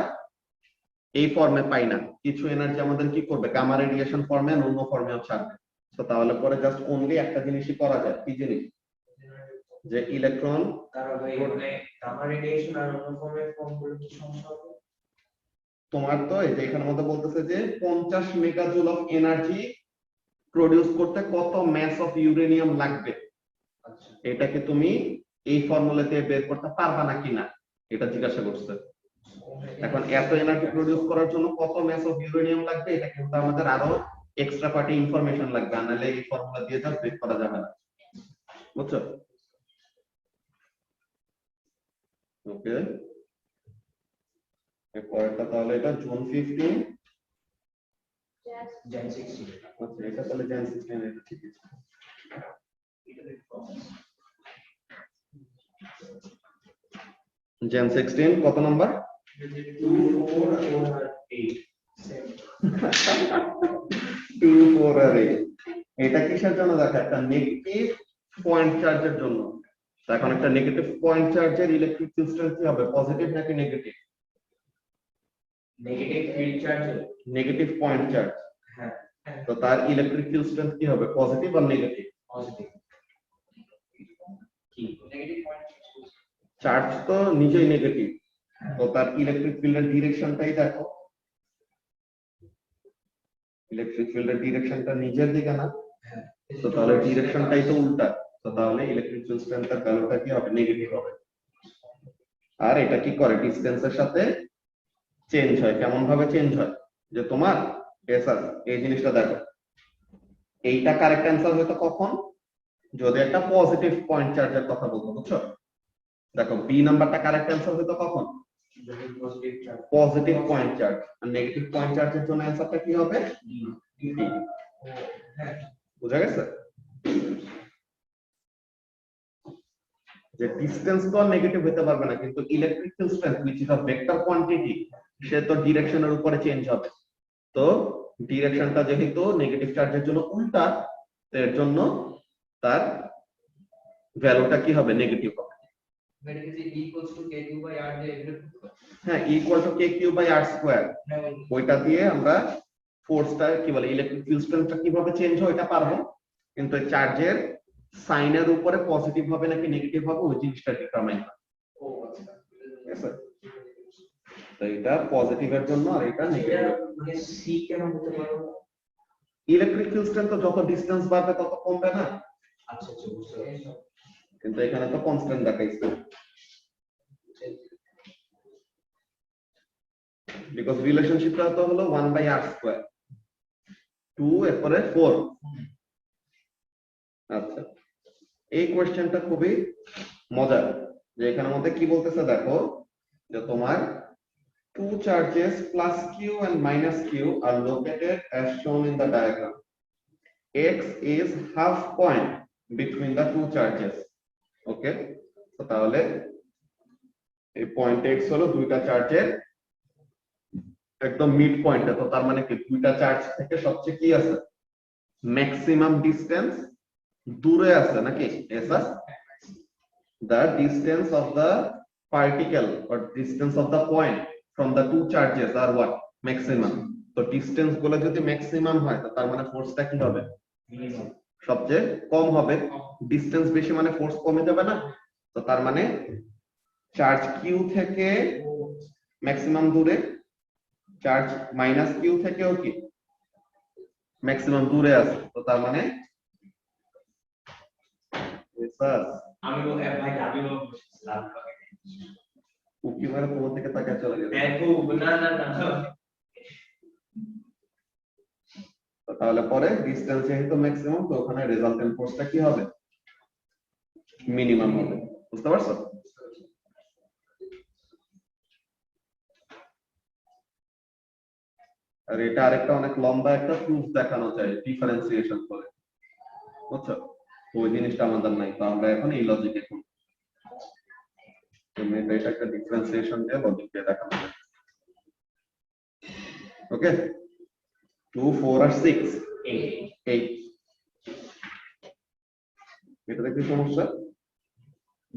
এই ফর্মে পাই না, কিছু এনার্জি আমাদের কি করবে, গামা রেডিয়েশন ফর্মে, অন্য ফর্মেও ছাড়বে। তো তাহলে পরে জাস্ট অনলি একটা জিনিসই করা যায়, কি জিনিস, যে ইলেকট্রন,
তার ভাই মানে গামা রেডিয়েশন আর অন্য ফর্মের ফর্মগুলো কি সমস্যা হবে?
তোমার তো এই যে এখানের মধ্যে বলতেছে যে 50 মেগাজুল অফ এনার্জি প্রডিউস করতে কত মাস অফ ইউরেনিয়াম লাগবে,
আচ্ছা
এটাকে তুমি এই ফর্মুলাতে বের করতে পারবা না কিনা এটা জিজ্ঞাসা করছে। এখন এত এনার্জি প্রডিউস করার জন্য কত মাস অফ ইউরেনিয়াম লাগবে, এটা কিন্তু আমাদের আরো এক্সট্রা পার্টি ইনফরমেশন লাগবে, নাহলে এই ফর্মুলা দিয়ে জাস্ট বের করা যাবে না, বুঝছো? ওকে, এরপরটা তাহলে এটা জুন 15,
জেন 60
আচ্ছা এটা তাহলে জেন 16, এটা ঠিক আছে। জেন 16 কত নাম্বার?
2 4 আর 8
2 4 আর 8। এটা কিসের জন্য দেখো, একটা নেগেটিভ পয়েন্ট চার্জের জন্য। তো এখন একটা নেগেটিভ পয়েন্ট চার্জের ইলেকট্রিক ডিসটেন্স কি হবে, পজিটিভ নাকি negative?
Negative field charge,
negative point charge,
হ্যাঁ
তো তার ইলেকট্রিক ডিসটেন্স কি হবে, পজিটিভ আর নেগেটিভ?
পজিটিভ। কি নেগেটিভ পয়েন্ট
চার্জ তো নিজেই নেগেটিভ, তো তার ইলেকট্রিক ফিল্ডের ডিরেকশনটাই দেখো, ইলেকট্রিক ফিল্ডের ডিরেকশনটা নিচের দিকে না, তো তাহলে ডিরেকশনটাই তো উল্টা, তো তাহলে ইলেকট্রিক ফিল্ড স্ট্রেংথের ভ্যালুটা কি হবে, নেগেটিভ হবে। আর এটা কি করে, ডিসটেন্সের সাথে চেঞ্জ হয়। কেমন ভাবে চেঞ্জ হয়, যে তোমার এই জিনিসটা দেখো, এইটা কারেক্ট অ্যান্সার হয়তো কখন, যদি একটা পজিটিভ পয়েন্ট চার্জের কথা বলবো, বুঝছো? দেখো বি নাম্বারটা কারেক্ট অ্যান্সার হয়তো কখন,
positive charge,
positive point charge. আর নেগেটিভ পয়েন্ট চার্জের জন্য অ্যান্সারটা কি হবে, ডি।
হ্যাঁ
বুঝা গেছে? যে ডিসটেন্স তো নেগেটিভ হতে পারবে না, কিন্তু electric field strength which is a vector quantity, সে তো ডিরেকশনের উপরে চেঞ্জ হবে। তো ডিরেকশনটা যেহেতু নেগেটিভ চার্জের জন্য উল্টা, এর জন্য তার ভ্যালুটা কি হবে, নেগেটিভ হবে। হ্যাঁ, equal to K Q by R square, ওইটা দিয়ে আমরা ফোর্সটা কি বলে, ইলেকট্রিক ফিল্ড স্ট্রেংথটা কিভাবে চেঞ্জ হয় এটা পারবো, কিন্তু চার্জের সাইনের উপরে পজিটিভ হবে নাকি নেগেটিভ হবে ওই জিনিসটা ডিটারমাইন করে।
ও আচ্ছা
ঠিক আছে, তো এটা পজিটিভের জন্য আর এটা নেগেটিভ।
মানে সি কেন হতে পারে,
ইলেকট্রিক ফিল্ড স্ট্রেংথ যত ডিসটেন্স বাড়বে তত কমবে না?
আচ্ছা আচ্ছা বুঝতে পারছি।
কিন্তু এখানে তো কনস্ট্যান্ট দেখাইছে, বিকজ রিলেশনশিপটা তো হলো 1 বাই r স্কয়ার, 2 এরপরে 4। আচ্ছা, এই কোশ্চেনটা খুবই মজার, যে এখানের মধ্যে কি বলতেছে দেখো, যে তোমার two charges plus q and minus q are located as shown in the diagram. x is half point between the two charges. ওকে, তো তাহলে এই পয়েন্ট x হলো দুইটা চার্জের একদম মিড পয়েন্টে, তো তার মানে কি দুইটা চার্জ থেকে সবচেয়ে কি আছে, ম্যাক্সিমাম ডিসটেন্স দূরে আছে নাকি? এসা the distance of the particle or distance of the point from the two charges are what? Maximum. তো ডিসটেন্স গুলো যদি ম্যাক্সিমাম হয় তো তার মানে ফোর্সটা কি হবে?
মিনিমাম।
সবচেয়ে কম হবে। ডিসটেন্স বেশি মানে ফোর্স কমে যাবে না? তো তার মানে চার্জ কিউ থেকে ম্যাক্সিমাম দূরে, চার্জ মাইনাস কিউ থেকেও কি ম্যাক্সিমাম দূরে আছে, তো তার মানে
আমি বলতে ভাই আমি বলছিলাম
উকি মারে তোমার থেকে তাকায় চলে গেছে।
দেখো না না না
তো তাহলে পরে ডিসটেন্স যেহেতু ম্যাক্সিমাম, তো ওখানে রেজাল্টেন্ট ফোর্সটা কি হবে? মিনিমাম হবে। বুঝতে পারছো? আর এটা আরেকটা অনেক লম্বা একটা প্রুফ দেখানো যায় ডিফারেন্সিয়েশন করে, বুঝছো? ওই জিনিসটা আমাদের নাই, তো আমরা এখন এই লজিকে করব। তুমি এটা একটা ডিফারেন্সিয়েশন দিয়ে লজিক দিয়ে দেখানো যায়। ওকে, 2 4 আর 6 8 এটা কি সমস্যা?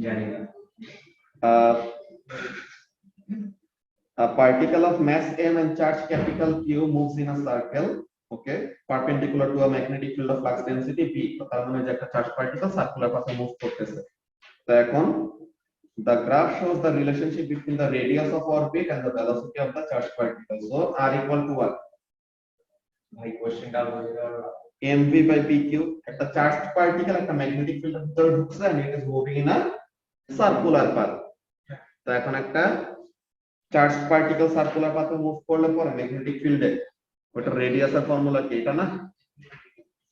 জানি না।
A particle of mass m and charge capital Q moves in a circle, okay, perpendicular to a magnetic field of flux density V. তো তার মানে যে একটা চার্জ পার্টিকেল সার্কুলার পাথে মুভ করতেছে। তো এখন the graph shows the relationship between the radius of orbit and the velocity of the charged particle. So r equal to what?
ভাই কোশ্চেনটা বলতে
mv by pq, একটা চার্জড পার্টিকেল একটা magnetic ফিল্ডের ভিতরে ঢুকছে and it is moving in a circular path. তো এখন একটা চার্জ পার্টিকেল সার্কুলার পাথে মুভ করলে পরে ম্যাগনেটিক ফিল্ডে ওটা রেডিয়াসের ফর্মুলা কি? এটা না,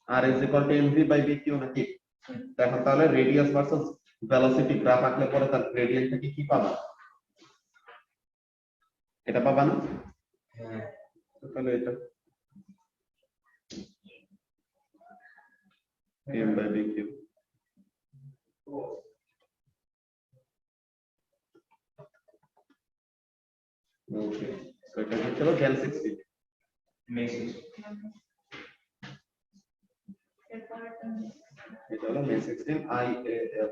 r is equal to mv by bq নাকি? এখন তাহলে রেডিয়াস ভার্সেস ভেলোসিটি গ্রাফ আঁকলে পরে তার গ্রেডিয়েন্ট থেকে কি পাবা? এটা পাবা না?
হ্যাঁ
তাহলে এটা m by bq। ওকে, তো এটা হচ্ছে জ্ঞান 60।
মেসেজ
এটা হলো মে 16 IAL।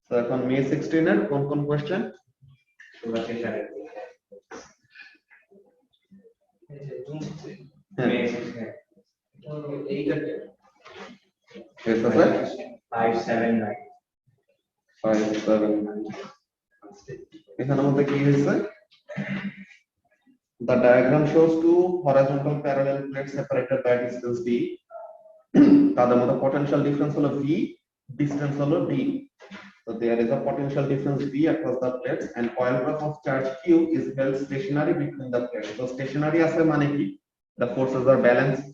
তো এখন মে 16 এর কোন কোন কোশ্চেন?
সুভাষের সাথে
হ্যাঁ,
মেসেজ হ্যাঁ
এইটা
এসা স্যার
579
5 7 এখানে মধ্যে কি হয়েছে? The diagram shows two horizontal parallel plates separated by distance d. তাদের মধ্যে potential difference হলো v, distance হলো d. So there is a potential difference v across the plates and oil graph of charge q is held stationary between the plates. So stationary আছে মানে কি? The forces are balanced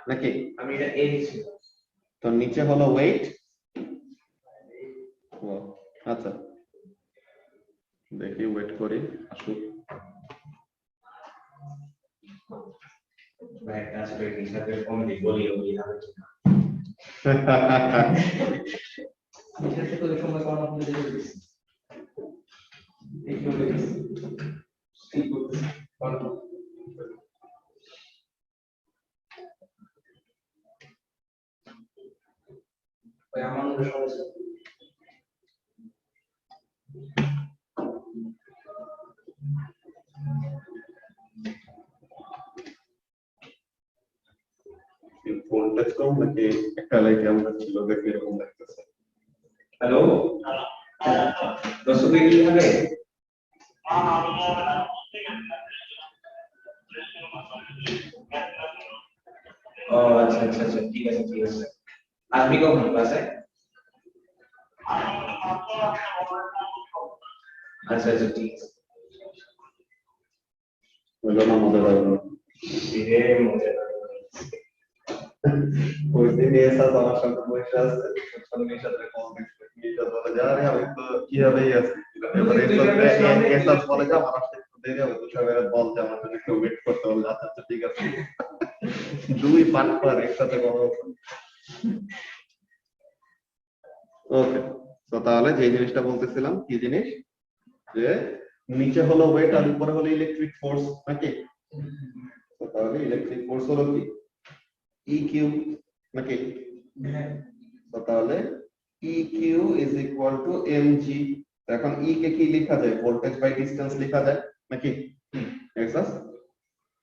নাকি?
আমি এটা এ দিছি
তো নিচে হলো weight। আচ্ছা দেখি ওয়েট করি আসুক।
ভাই কাজ করে হিসাবে কমেডি বলি বলি না
এটা থেকে ওই সময় কোন আপনি দেখে দিচ্ছি এই করে দিচ্ছি ঠিক করতে কোন ওই আমার মনে সমস্যা
ভোল্টেজ কম নাকি একটা লাইট আমরা ছিল দেখে এরকম লাগতেছে।
হ্যালো দর্শক কি হবে ও আচ্ছা আচ্ছা আচ্ছা ঠিক আছে আপনি কখন ক্লাসে আচ্ছা আচ্ছা ঠিক আছে
হলো না মজা লাগলো।
ধীরে মজা
ওই দিন এসা আমার সাথে বসে আছে, সঙ্গে সাথে কমেন্ট করে যা বলে যা রে আমি তো কিভাবে আছি, এবারে এসা বলে যা আমার দেরি হবে তুষার ভাইয়ের বল যে আমার জন্য একটু ওয়েট করতে হবে। আচ্ছা আচ্ছা ঠিক আছে। দুই পার্ট পর একসাথে কথা বলবো। ওকে, তো তাহলে যে জিনিসটা বলতেছিলাম কি জিনিস, যে নিচে হলো ওয়েট আর উপরে হলো ইলেকট্রিক ফোর্স নাকি? তো তাহলে ইলেকট্রিক ফোর্স হলো কি ই কিউ নাকি? তো তাহলে E Q is equal to M G. এখন ই কে কি লেখা যায়? ভোল্টেজ বাই ডিসটেন্স লেখা যায় নাকি? এক্সাস,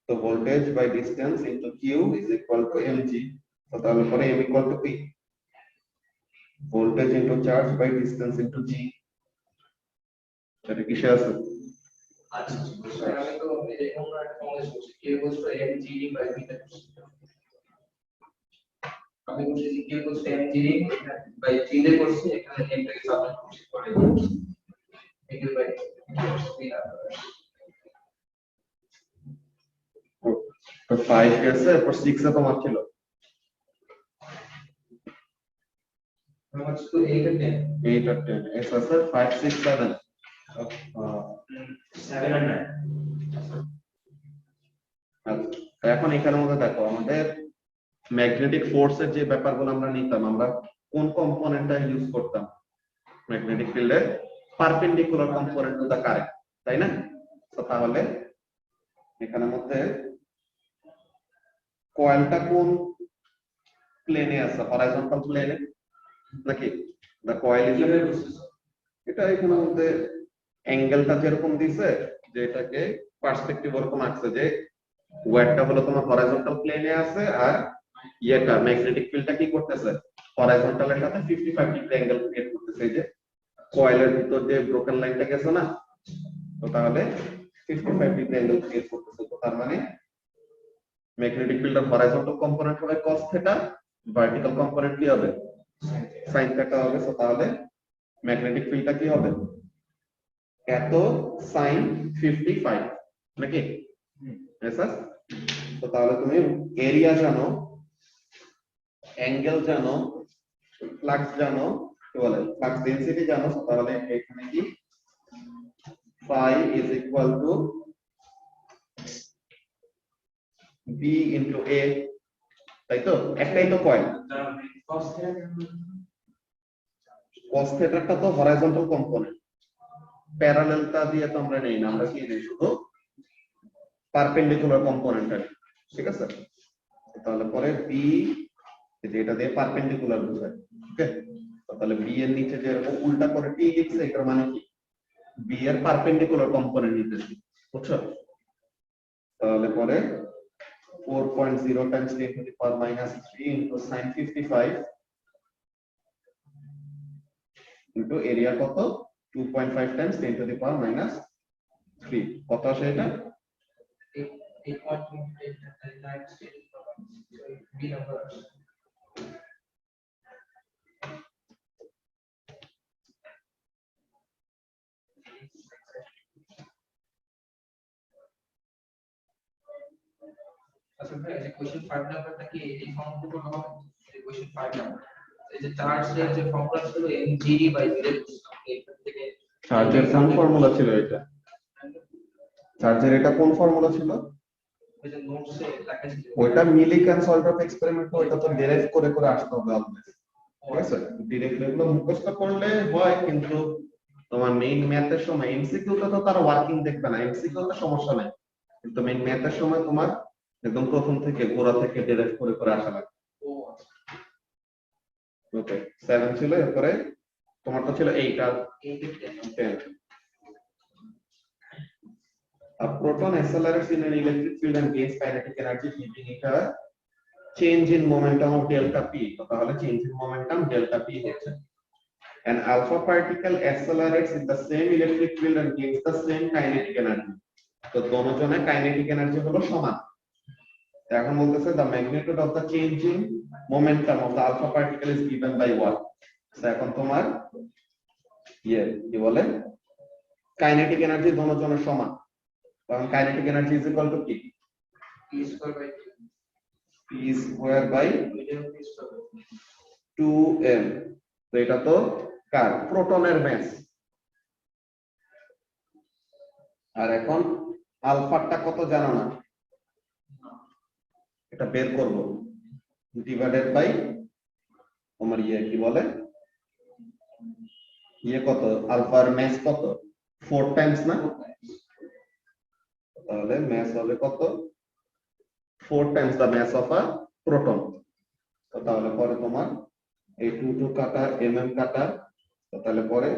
তো voltage by distance into Q is equal to M G. তো তাহলে পরে M equal to P, voltage into charge by distance into G. এটা কিসে আছে?
আচ্ছা স্যার আমি তো এরকম একটা ফর্মুলা করছি K equals to mgd by beta. আমি বলছি যে K equals to mgd by g তে করছি, এখানে m টাকে সাবস্টিটিউট করছি পরে এগুলো বাই বিটা।
তো 5 গেছে, এরপর 6 এ তোমার ছিল
আমার তো 8 আর 10
8 আর 10, এস আছে 5 6 7।
7 আর 9।
আচ্ছা, এখন এখানের মধ্যে দেখো আমাদের ম্যাগনেটিক ফোর্সের যে ব্যাপারগুলো আমরা নিতাম, আমরা কোন কম্পোনেন্টটা ইউজ করতাম? ম্যাগনেটিক ফিল্ডের perpendicular component to the current, তাই না? তো তাহলে এখানের মধ্যে কয়েলটা কোন প্লেনে আছে? হরাইজন্টাল প্লেনে নাকি? দা কয়েল ইজ,
কিভাবে বুঝছিস?
এটা এখানের মধ্যে অ্যাঙ্গেলটা যেরকম দিছে, যে এটাকে পার্সপেক্টিভ ওরকম আসছে, যে ওয়্যারটা হলো তোমার হরাইজন্টাল প্লেনে আছে, আর ইয়েটা ম্যাগনেটিক ফিল্ডটা কি করতেছে? হরাইজন্টালের সাথে 55 ডিগ্রি অ্যাঙ্গেল ক্রিয়েট করতেছে। এই যে কয়েলের ভিতর যে ব্রোকেন লাইনটা গেছে না, তো তাহলে 55 ডিগ্রি অ্যাঙ্গেল ক্রিয়েট করতেছে। তো তার মানে ম্যাগনেটিক ফিল্ডের হরাইজন্টাল কম্পোনেন্ট হবে cos থিটা, ভার্টিক্যাল কম্পোনেন্ট কি হবে? sin থিটা হবে। তো তাহলে ম্যাগনেটিক ফিল্ডটা কি হবে? এত sin 55 নাকি? স্যার, তো তাহলে তুমি এরিয়া জানো, অ্যাঙ্গেল জানো, ফ্লাক্স জানো, কি বলে ফ্লাক্স ডেনসিটি জানো। তো তাহলে এখানে কি phi is equal to b into a, তাই তো? একটাই তো কয়েল।
cos থিটা
cos থিটাটা তো হরাইজন্টাল কম্পোনেন্ট, প্যারালালটা দিয়ে তো আমরা নেই না, আমরা কি নেই শুধু পারপেন্ডিকুলার কম্পোনেন্টটা, ঠিক আছে? তাহলে পরে b, যেটা দিয়ে পারপেন্ডিকুলার বোঝায়, ওকে? তাহলে b এর নিচে যে এরকম উল্টা করে t লিখছে, এটার মানে কি b এর পারপেন্ডিকুলার কম্পোনেন্ট নিতেছি, বুঝছো? তাহলে পরে 4.0 times 10 to the power minus 3 into sin 55 into area কত 2.5 times 10 to the power minus 3, কত আসে এটা?
8.2 b নাম্বার। আচ্ছা ভাই এই কোশ্চেন 5 নাম্বারটা কি এই ফর্মুলা করতে হবে? এই কোশ্চেন 5 নাম্বার এই যে চার্জের যে ফর্মুলা ছিল mgd বাই বিটা, এখান থেকে
চার্জের কোন ফর্মুলা ছিল এটা? চার্জের এটা কোন ফর্মুলা ছিল?
ওই যে নোটসে লেখা ছিল
ওইটা মিলিকান সল্ট অফ এক্সপেরিমেন্ট, ওইটা তো ডিরাইভ করে করে আসতে হবে অলওয়েজ, ঠিক আছে? ডিরেক্টলি এগুলো মুখস্থ করলে হয়, কিন্তু তোমার মেইন ম্যাথের সময় এমসিকিউ তে তো তার ওয়ার্কিং দেখবে না, এমসিকিউ তে সমস্যা নাই, কিন্তু মেইন ম্যাথের সময় তোমার একদম প্রথম থেকে গোড়া থেকে ডিরাইভ করে করে আসা লাগবে।
ও আচ্ছা
ওকে, 7 ছিল, এরপরে তোমার তো ছিল 8 আর 10। A proton accelerates in an electric field and gains kinetic energy, giving it a change in momentum of delta p. তো তাহলে change in momentum delta p হচ্ছে। An alpha particle accelerates in the same electric field and gains the same kinetic energy. তো দোনোজনের kinetic energy হলো সমান। এখন বলতেছে the magnitude of the change in momentum of the alpha particle is given by what? তো এখন তোমার কি বলে কাইনেটিক এনার্জি দোনোজনের সমান, কারণ kinetic energy is equal to কি
p square by
p square by
medium p square
2m। তো এটা তো কার প্রোটনের ব্যাস, আর এখন আলফাটা কত জানো না, এটা বের করব ডিভাইডেড বাই তোমার কি বলে কত, আলফার ম্যাস কত 4 টাইমস না, তাহলে ম্যাস হবে কত 4 times the mass of a proton. তো তাহলে পরে তোমার এই 2 2 কাটা কাটা, তো তাহলে পরে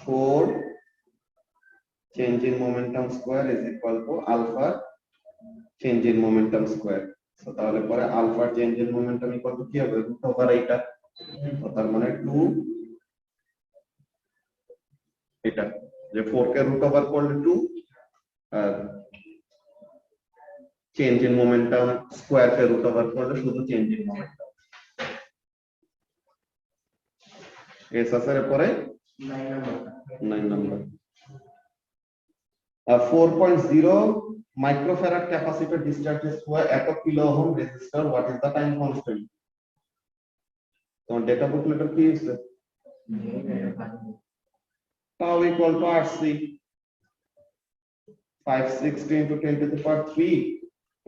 4 change in momentum square is equal to alpha change in momentum square. তো তাহলে পরে alpha change in momentum equal to কি হবে রুট ওভার এইটা, তো তার মানে 2 এটা যে 4 কে রুট ওভার করলে 2 আর চেঞ্জ ইন মোমেন্টাম স্কয়ার কে রুট ওভার করলে শুধু চেঞ্জ ইন মোমেন্টাম। এস আছে পরে 9 number 4.0 microfarad capacitor discharges through a 1 kilo ohm resistor. What is the time constant? তোমার ডেটা বুকলেটার কি আছে tau equal to RC 560 into 10 to the power 3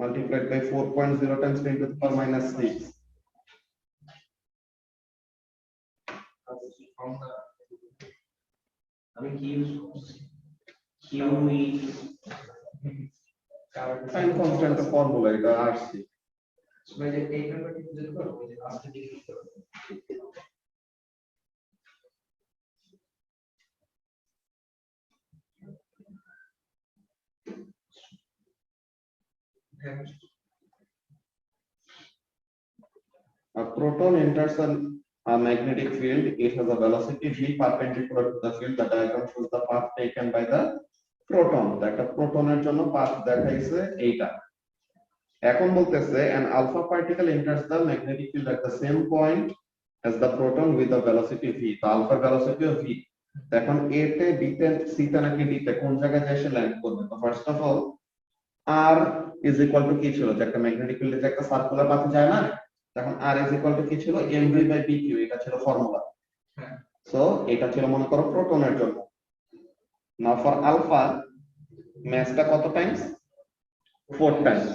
multiplied by 4.0 times 10 to the power minus 6.
আমি কি use করছি kiwi
Time constant এর formula এটা RC।
সবাই যে এই নাম্বারটি বুঝতে পারো ওই যে লাস্টে দিকে লিখতে হবে। হ্যাঁ
A proton enters a magnetic field. It has a velocity v perpendicular to the field. The diagram shows the path taken by the proton. একটা প্রোটনের জন্য পাথ দেখাইছে এইটা। এখন বলতেছে an alpha particle enters the magnetic field at the same point as the proton with the velocity v. তো alpha velocity of v। এখন a তে b তে c তে নাকি d তে কোন জায়গায় এসে ল্যান্ড করবে? তো first of all r is equal to কি ছিল, যে একটা ম্যাগনেটিক ফিল্ডে যে একটা সার্কুলার পাথে যায় না, তখন r is equal to কি ছিল mv by bq, এটা ছিল ফর্মুলা।
হ্যাঁ
সো এটা ছিল মনে করো প্রোটনের জন্য। নাও ফর আলফা ম্যাসটা কত টাইমস 4 টাইমস,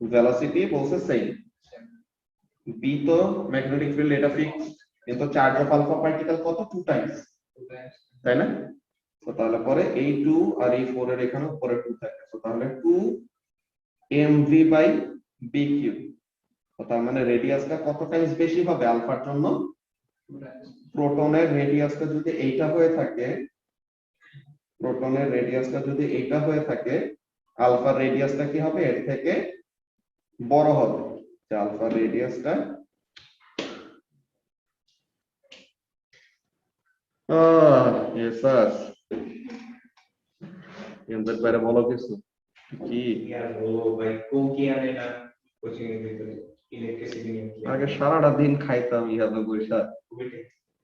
ভেলোসিটি বলছে সেম, বি তো ম্যাগনেটিক ফিল্ড এটা ফিক্সড, কিন্তু চার্জ অফ আলফা পার্টিকেল কত 2 টাইমস, তাই না? তো তাহলে পরে এই 2 আর এই 4 এর এখানে উপরে 2 থাকে, তো তাহলে 2 mv বাই bq। তো তার মানে রেডিয়াসটা কত টাইমস বেশি হবে আলফার জন্য? প্রোটনের রেডিয়াসটা যদি এইটা হয়ে থাকে, প্রোটনের রেডিয়াসটা যদি এইটা হয়ে থাকে, আলফার রেডিয়াসটা কি হবে এর থেকে বড় হবে, যে আলফার রেডিয়াসটা এসাস এমদের বাইরে বলো কিছু কি
ইয়ার বলো ভাই কো কি আনে না কোচিং এর ভিতরে ইলেকট্রিসিটি নিয়ে
আগে সারাটা দিন খাইতাম ইহাতে বৈশা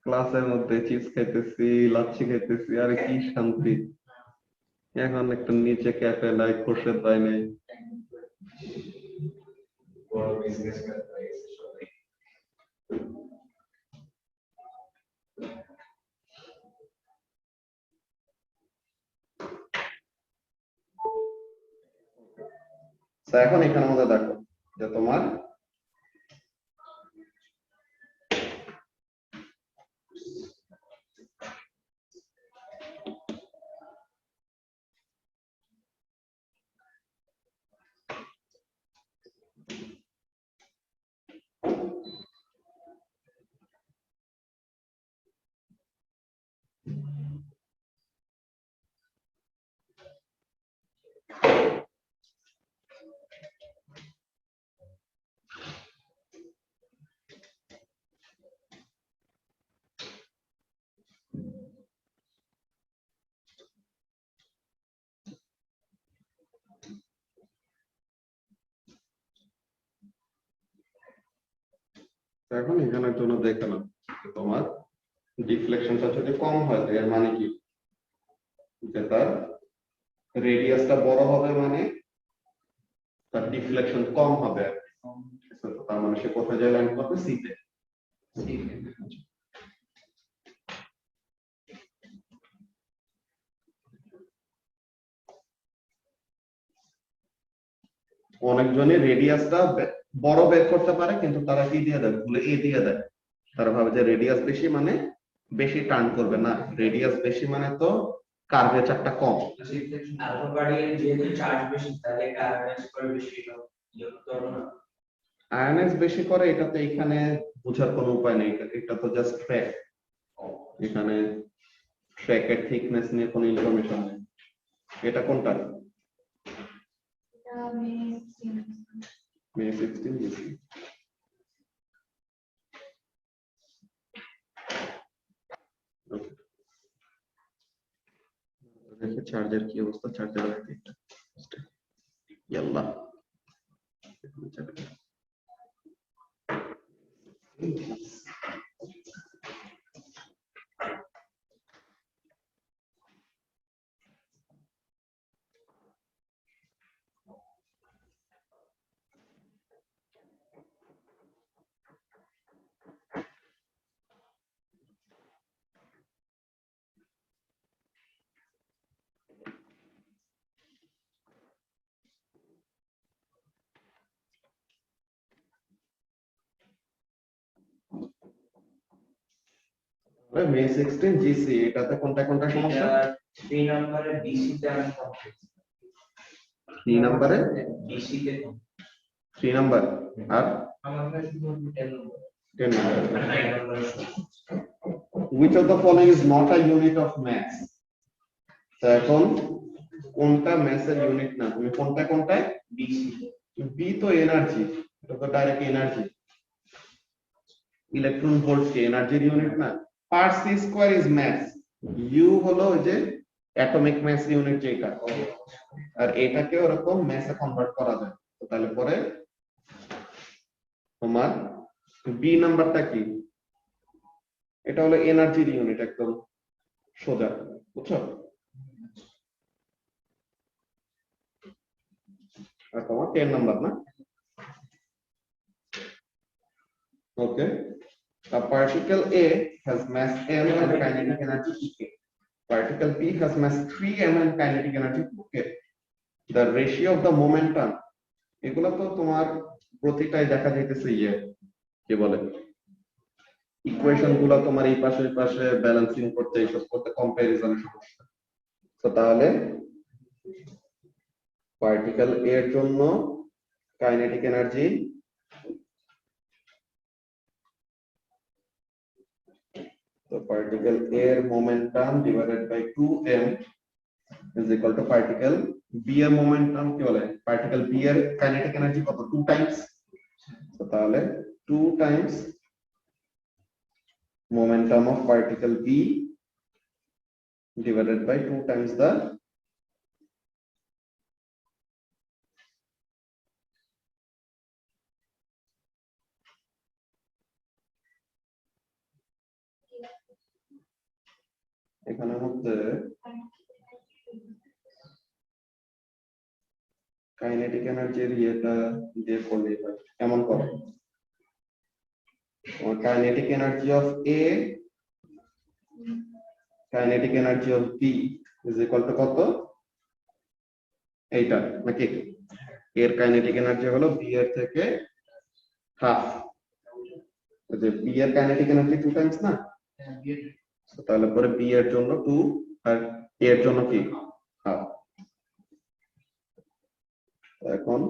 ক্লাসের মধ্যে চিপস খাইতেছি লাচ্ছি খাইতেছি, আরে কি শান্তি। এখন একটা নিচে ক্যাফে নাই, খোরশেদ ভাই নেই।
বড় বিজনেস করতে হয় সবাই।
তো এখন এখানে আমাদের দেখো যে তোমার এখন এখানের জন্য দেখে নাও তোমার ডিফ্লেকশনটা যদি কম হয় এর মানে কি, যে তার রেডিয়াসটা বড় হবে মানে তার ডিফ্লেকশন কম হবে, তার মানে সে কোথায় যায় ল্যান্ড করবে সি তে। অনেকজনই রেডিয়াসটা বড় বের করতে পারে, কিন্তু তারা কি দিয়ে দেয়, ভুলে এ দিয়ে দেয়। তারা ভাবে যে রেডিয়াস বেশি মানে বেশি টার্ন করবে, না, রেডিয়াস বেশি মানে তো কার্ভেচারটা কম।
আলফা পার্টিকেল যেহেতু চার্জ বেশি তাহলে এটা আরএস করে বেশি তো না।
আয়নেস বেশি করে, এটাতে এখানে বোঝার কোনো উপায় নেই, এটা তো জাস্ট ট্র্যাক। এখানে ট্র্যাকের থিকনেস নিয়ে কোনো ইনফরমেশন নেই। এটা কোনটা? May 16 GC। দেখে চার্জের কি অবস্থা, চার্জার ইয়াল্লাহ। May 16 GC, এটাতে কোনটা কোনটা সমস্যা?
3 নম্বরে ডিসি তে আমি কমপ্লিট।
3 নম্বরে
ডিসি তে
3 নাম্বার, আর
আমার কাছে শুধু 10 নম্বর।
10 নাম্বার।
9 নম্বরে
Which of the following is not a unit of mass? তো এখন কোনটা ম্যাসের ইউনিট না, তুমি কোনটা কোনটায়?
ডিসি
বি তো এনার্জি, এটা তো ডাইরেক্ট এনার্জি। ইলেকট্রন ভোল্ট কি এনার্জির ইউনিট না? Per C square is mass, U হলো ওই যে অ্যাটমিক মাস ইউনিট যেটা, আর এটাকে ওরকম মাসে কনভার্ট করা যায়। তো তাহলে পরে তোমার বি নাম্বারটা কি? এটা হলো এনার্জির ইউনিট, একদম সোজা, বুঝছো? আর তোমার 10 নাম্বার না? ওকে। A particle A has mass m and kinetic energy k. Particle B has mass 3m and kinetic energy k. The ratio of the momentum, এগুলো তো তোমার প্রতিটাই দেখা যাইতেছে ইয়ে কি বলে, ইকুয়েশন গুলো তোমার এই পাশে ওই পাশে ব্যালেন্সিং করতে, এইসব করতে কম্পারিজনের সমস্যা। তো তাহলে পার্টিকেল এর জন্য কাইনেটিক এনার্জি তো পার্টিকেল এর momentum divided by 2m is equal to particle B এর মোমেন্টাম কি বলে, পার্টিকেল বি এর কাইনেটিক এনার্জি কত, 2 টাইমস। তো তাহলে 2 times momentum of particle B divided by 2 times the এখানের মধ্যে কাইনেটিক এনার্জির ইয়েটা দিয়ে করলেই হয়। কেমন করে? Kinetic energy of A kinetic energy of B is equal to কত, এইটা নাকি? এর কাইনেটিক এনার্জি হলো বি এর থেকে হাফ, যে বি এর কাইনেটিক এনার্জি 2 টাইমস না? তাহলে পরে বি এর জন্য 2 আর এ এর জন্য কি হাফ। এখন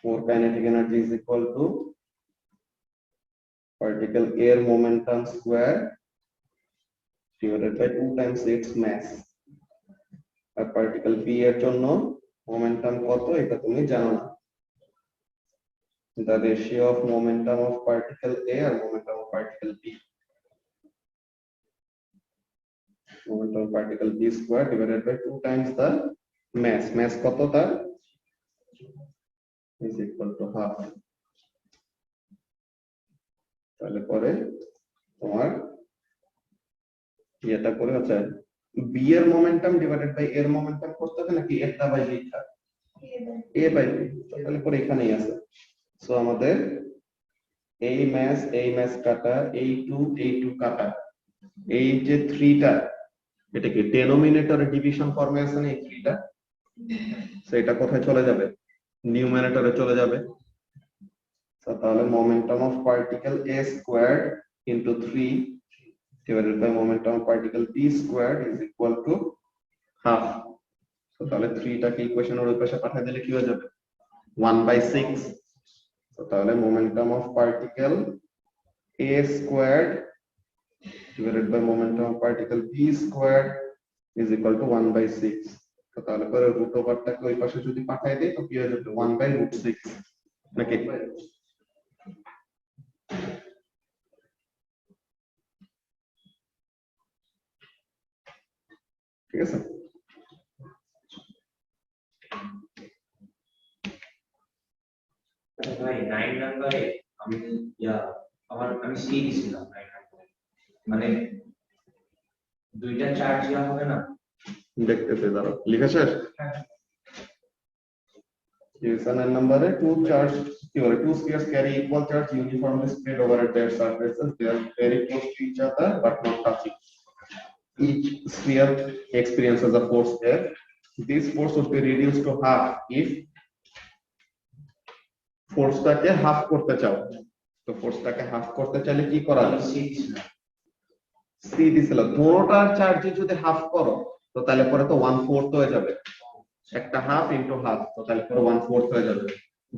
for kinetic energy is equal to particle air momentum square divided by 2 times its mass। R particle B এর জন্য momentum কত এটা তুমি জানো না। The ratio of momentum of particle A R momentum of particle B, momentum of particle B square divided by 2 times the mass, mass কত তার is equal to half। তাহলে পরে তোমার এটা করে হচ্ছে বি এর মোমেন্টাম ডিভাইডেড বাই এর মোমেন্টাম করতে হবে নাকি এটা বাই বি টা, এ বাই বি। তাহলে পরে এখানেই আছে। সো আমাদের এই ম্যাস কাটা, এই টু কাটা, এই যে 3টা এটা কি ডেনোমিনেটরে ডিভিশন ফর্মে আছে না এই 3টা, সেটা কোথায় চলে যাবে, নিউমারেটরে চলে যাবে। So, তাহলে momentum of particle a squared into 3 divided by momentum of particle b squared is equal to half. So, তাহলে 3 টাকে ইকুয়েশনের ওই পাশে পাঠিয়ে দিলে কি হয়ে যাবে 1/6. So, তাহলে momentum of particle a squared divided by momentum of particle b squared is equal to 1/6. So, তাহলে পরে রুট ওভারটাকে ওই পাশে যদি পাঠিয়ে দেই তো কি হয়ে যাবে 1/√6 নাকি। ঠিক আছে,
ভাই 9 নম্বরে আমি আমি সি দিছিলাম 9 নম্বরে, মানে দুইটা চার্জ দেওয়া হবে না।
দেখতেছে দাঁড়াও, লিখা শেষ। Question number 2 charge theory. Two spheres carry equal charge uniformly spread over their surfaces. They are very close to each other but not touching. Each sphere experiences a force F. This force would be reduced to half if ফোর্সটাকে half করতে চাও। তো ফোর্সটাকে half করতে চাইলে কি করা
আমি
যায়,
সি দিছিলাম।
সি দিছিল, দুটোটার চার্জ যদি হাফ করো তো তাহলে পরে তো 1/4 হয়ে যাবে, একটা হাফ ইনটু হাফ, তো তাহলে পরে 1/4 হয়ে যাবে।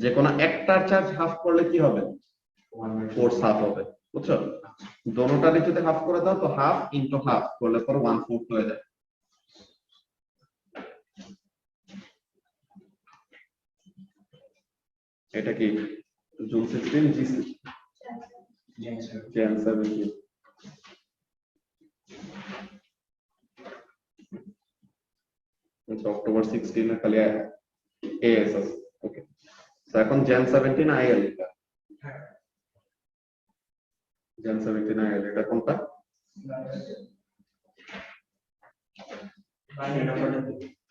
যে কোনো একটার চার্জ হাফ করলে কি হবে, ফোর্স হাফ হবে, বুঝছো। দুটোটারই যদি হাফ করে দাও তো হাফ ইনটু হাফ করলে পরে 1/4 হয়ে যায়। এটা কি জুন 16 জি জেন 17। অক্টোবর 16 এ খালি এএস আছে, ওকে। তো এখন জেন 17 আইএল, এটা জেন 17 আইএল, এটা কোনটা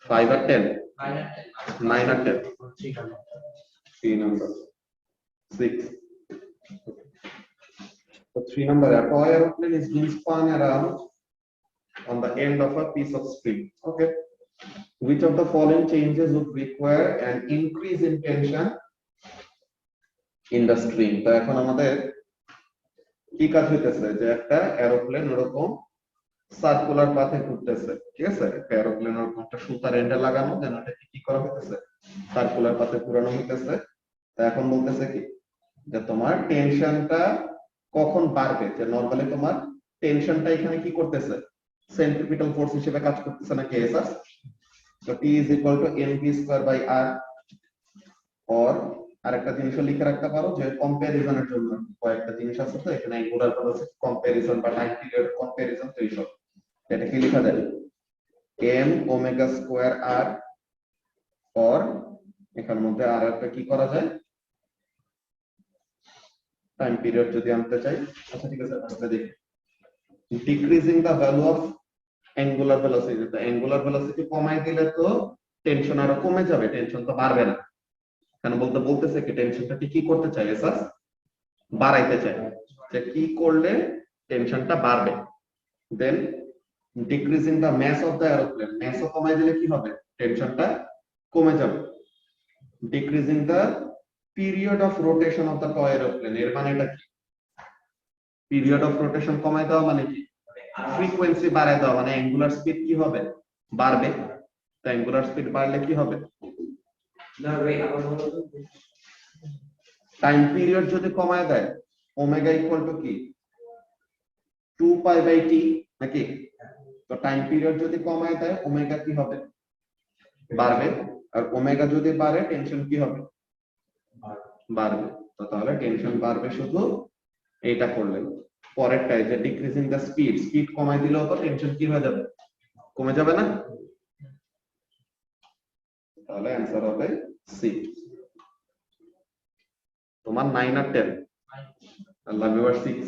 5 আর 10, 9 আর 10, 3 number 6. So 3 number, a toy aeroplane is being spun around on the end of a piece of string. Okay. Which of the following changes would require an increase in tension in the string? তো এখন আমাদের কি কাজ হইতেছে, যে একটা aeroplane এরকম circular পাথে ঘুরতেছে, ঠিক আছে, একটা এরোপ্লেন এরকম একটা সুতার এন্ডে লাগানো, যেন এটা কি করা হইতেছে, সার্কুলার পাথে ঘোরানো হইতেছে। তো এখন বলতেছে কি যে তোমার টেনশনটা কখন বাড়বে, যে নরমালি তোমার টেনশনটা এখানে কি করতেছে, সেন্ট্রিপিটাল ফোর্স হিসেবে কাজ করতেছে নাকি এসআর। তো T is equal to mv square by r, or আরেকটা জিনিসও লিখে রাখতে পারো যে কম্পারিজনের জন্য কয়েকটা জিনিস আছে, তো এখানে এঙ্গুলার ভেলোসিটি কম্পারিজন বা টাইম পিরিয়ড কম্পারিজন, তো এইসব এটা কি লেখা যায় m omega square r, or এখানের মধ্যে আর একটা কি করা যায় টাইম পিরিয়ড যদি আনতে চাই। আচ্ছা ঠিক আছে, আমরা দেখি decreasing the value of angular velocity. তো অ্যাঙ্গুলার ভেলোসিটি কমাই দিলে তো টেনশন আরো কমে যাবে, টেনশন তো বাড়বে না। কেন বলতেছে কি টেনশনটা কি করতে চাই, এসআর বাড়াইতে চাই, যে কি করলে টেনশনটা বাড়বে। Then decreasing the mass of the aeroplane, মাসও কমাই দিলে কি হবে, টেনশনটা কমে যাবে। Decreasing the period of rotation of the toy aeroplane, এর মানে এটা কি, পিরিয়ড অফ রোটেশন কমাই দেওয়া মানে কি, ফ্রিকোয়েন্সি বাড়ায় দেওয়া, মানে অ্যাঙ্গুলার স্পিড কি হবে, বাড়বে। তো অ্যাঙ্গুলার স্পিড বাড়লে কি হবে, টাইম পিরিয়ড যদি কমায় দেয়, ওমেগা ইকুয়াল টু কি 2π/t নাকি। তো টাইম পিরিয়ড যদি কমায় দেয় ওমেগা কি হবে, বাড়বে। আর ওমেগা যদি বাড়ে টেনশন কি হবে, বাড়বে। তো তাহলে টেনশন বাড়বে শুধু এইটা করলে। পরেরটাই যে ডিক্রিজিং দ্য স্পিড, স্পিড কমাই দিলেও তো টেনশন কি হয়ে যাবে, কমে যাবে না। তাহলে অ্যানসার হবে সি। তোমার 9 আর 10, আল্লাহ বিওয়ার 6,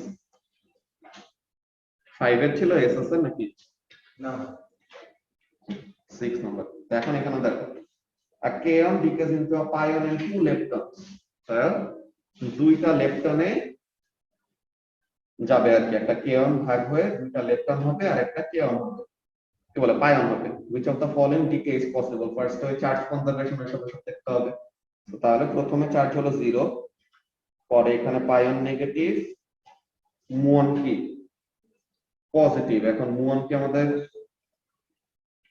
5 এর ছিল এসএস এর নাকি
না
6 নাম্বার। এখন এখানে দেখো a kaon decays into a pion and 2 leptons, দুইটা লেপটনে যাবে আর কি, একটা কেয়ন ভাগ হয়ে দুইটা লেপটন হবে আর একটা কেয়ন হবে। কি বলে পাইয়ন হবে which of the following decay is possible first ওই চার্জ কনজারভেশন এর সাথে সাথে দেখতে হবে তো তাহলে প্রথমে চার্জ হলো 0 পরে এখানে পাইয়ন নেগেটিভ মুয়ন কি পজিটিভ এখন মুয়ন কি আমাদের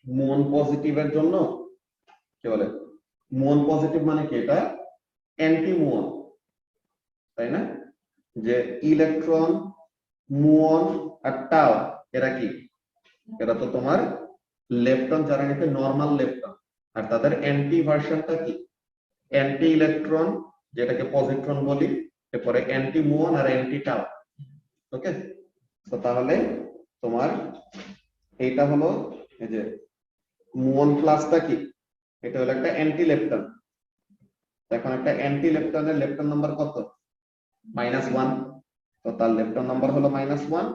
মুয়ন পজিটিভের জন্য কি বলে মুয়ন পজিটিভ মানে কি এটা অ্যান্টি মুয়ন তাই না যে ইলেকট্রন মুয়ন আর টাউ এরা কি এরা তো তোমার লেপটন যারা নাকি নরমাল লেপটন আর তাদের অ্যান্টি ভার্সনটা কি অ্যান্টি ইলেকট্রন যেটাকে পজিট্রন বলি এরপরে অ্যান্টি মুয়ন আর অ্যান্টি টাউ ওকে তো তাহলে তোমার এইটা হলো এই যে মুয়ন প্লাসটা কি এটা হলো একটা অ্যান্টি লেপটন এখন একটা অ্যান্টি লেপটনের লেপটন নাম্বার কত -1 তো তার লেপটন নাম্বার হলো -1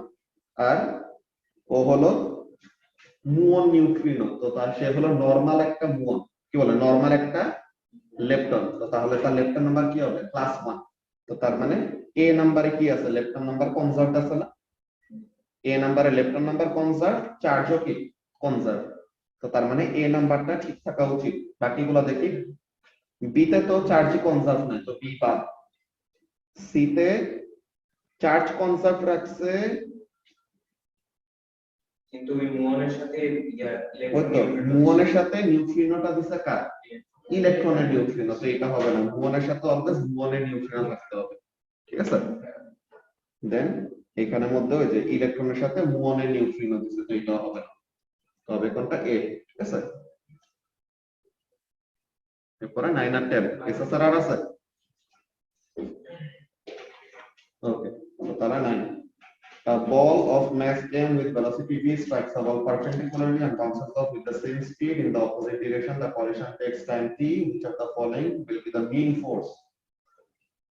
আর ও হলো মুয়ন নিউট্রিনো তো তার সে হলো নরমাল একটা মুয়ন কি বলে নরমাল একটা লেপটন তো তাহলে তার লেপটন নাম্বার কি হবে +1 তো তার মানে এ নাম্বারে কি আছে লেপটন নাম্বার কনজার্ভ আছে না এ নাম্বারে লেপটন নাম্বার কনজার্ভ চার্জও কি কনজার্ভ তো তার মানে এ নাম্বারটা ঠিক থাকা উচিত বাকিগুলো দেখি বি তে তো চার্জই কনজার্ভ নাই তো বি বাদ সি তে চার্জ কনজার্ভ রাখছে
কিন্তু ওই মুয়নের সাথে
ওই তো মুয়নের সাথে নিউট্রিনোটা দিছে কার ইলেকট্রনের নিউট্রিনো তো এটা হবে না মুয়নের সাথে অলওয়েজ মুয়নের নিউট্রিনো থাকতে হবে ঠিক আছে দেন এখানের মধ্যে ওই যে ইলেকট্রনের সাথে মুয়নের নিউট্রিনো দিছে তো এটা হবে না তবে কোনটা এ ঠিক আছে এরপরে 9 আর 10 এসএসআর আর আছে ওকে তো তারা 9 a ball of mass m with velocity v strikes a ball perpendicularly and bounces off with the same speed in the opposite direction the collision takes time t which of the following will be the mean force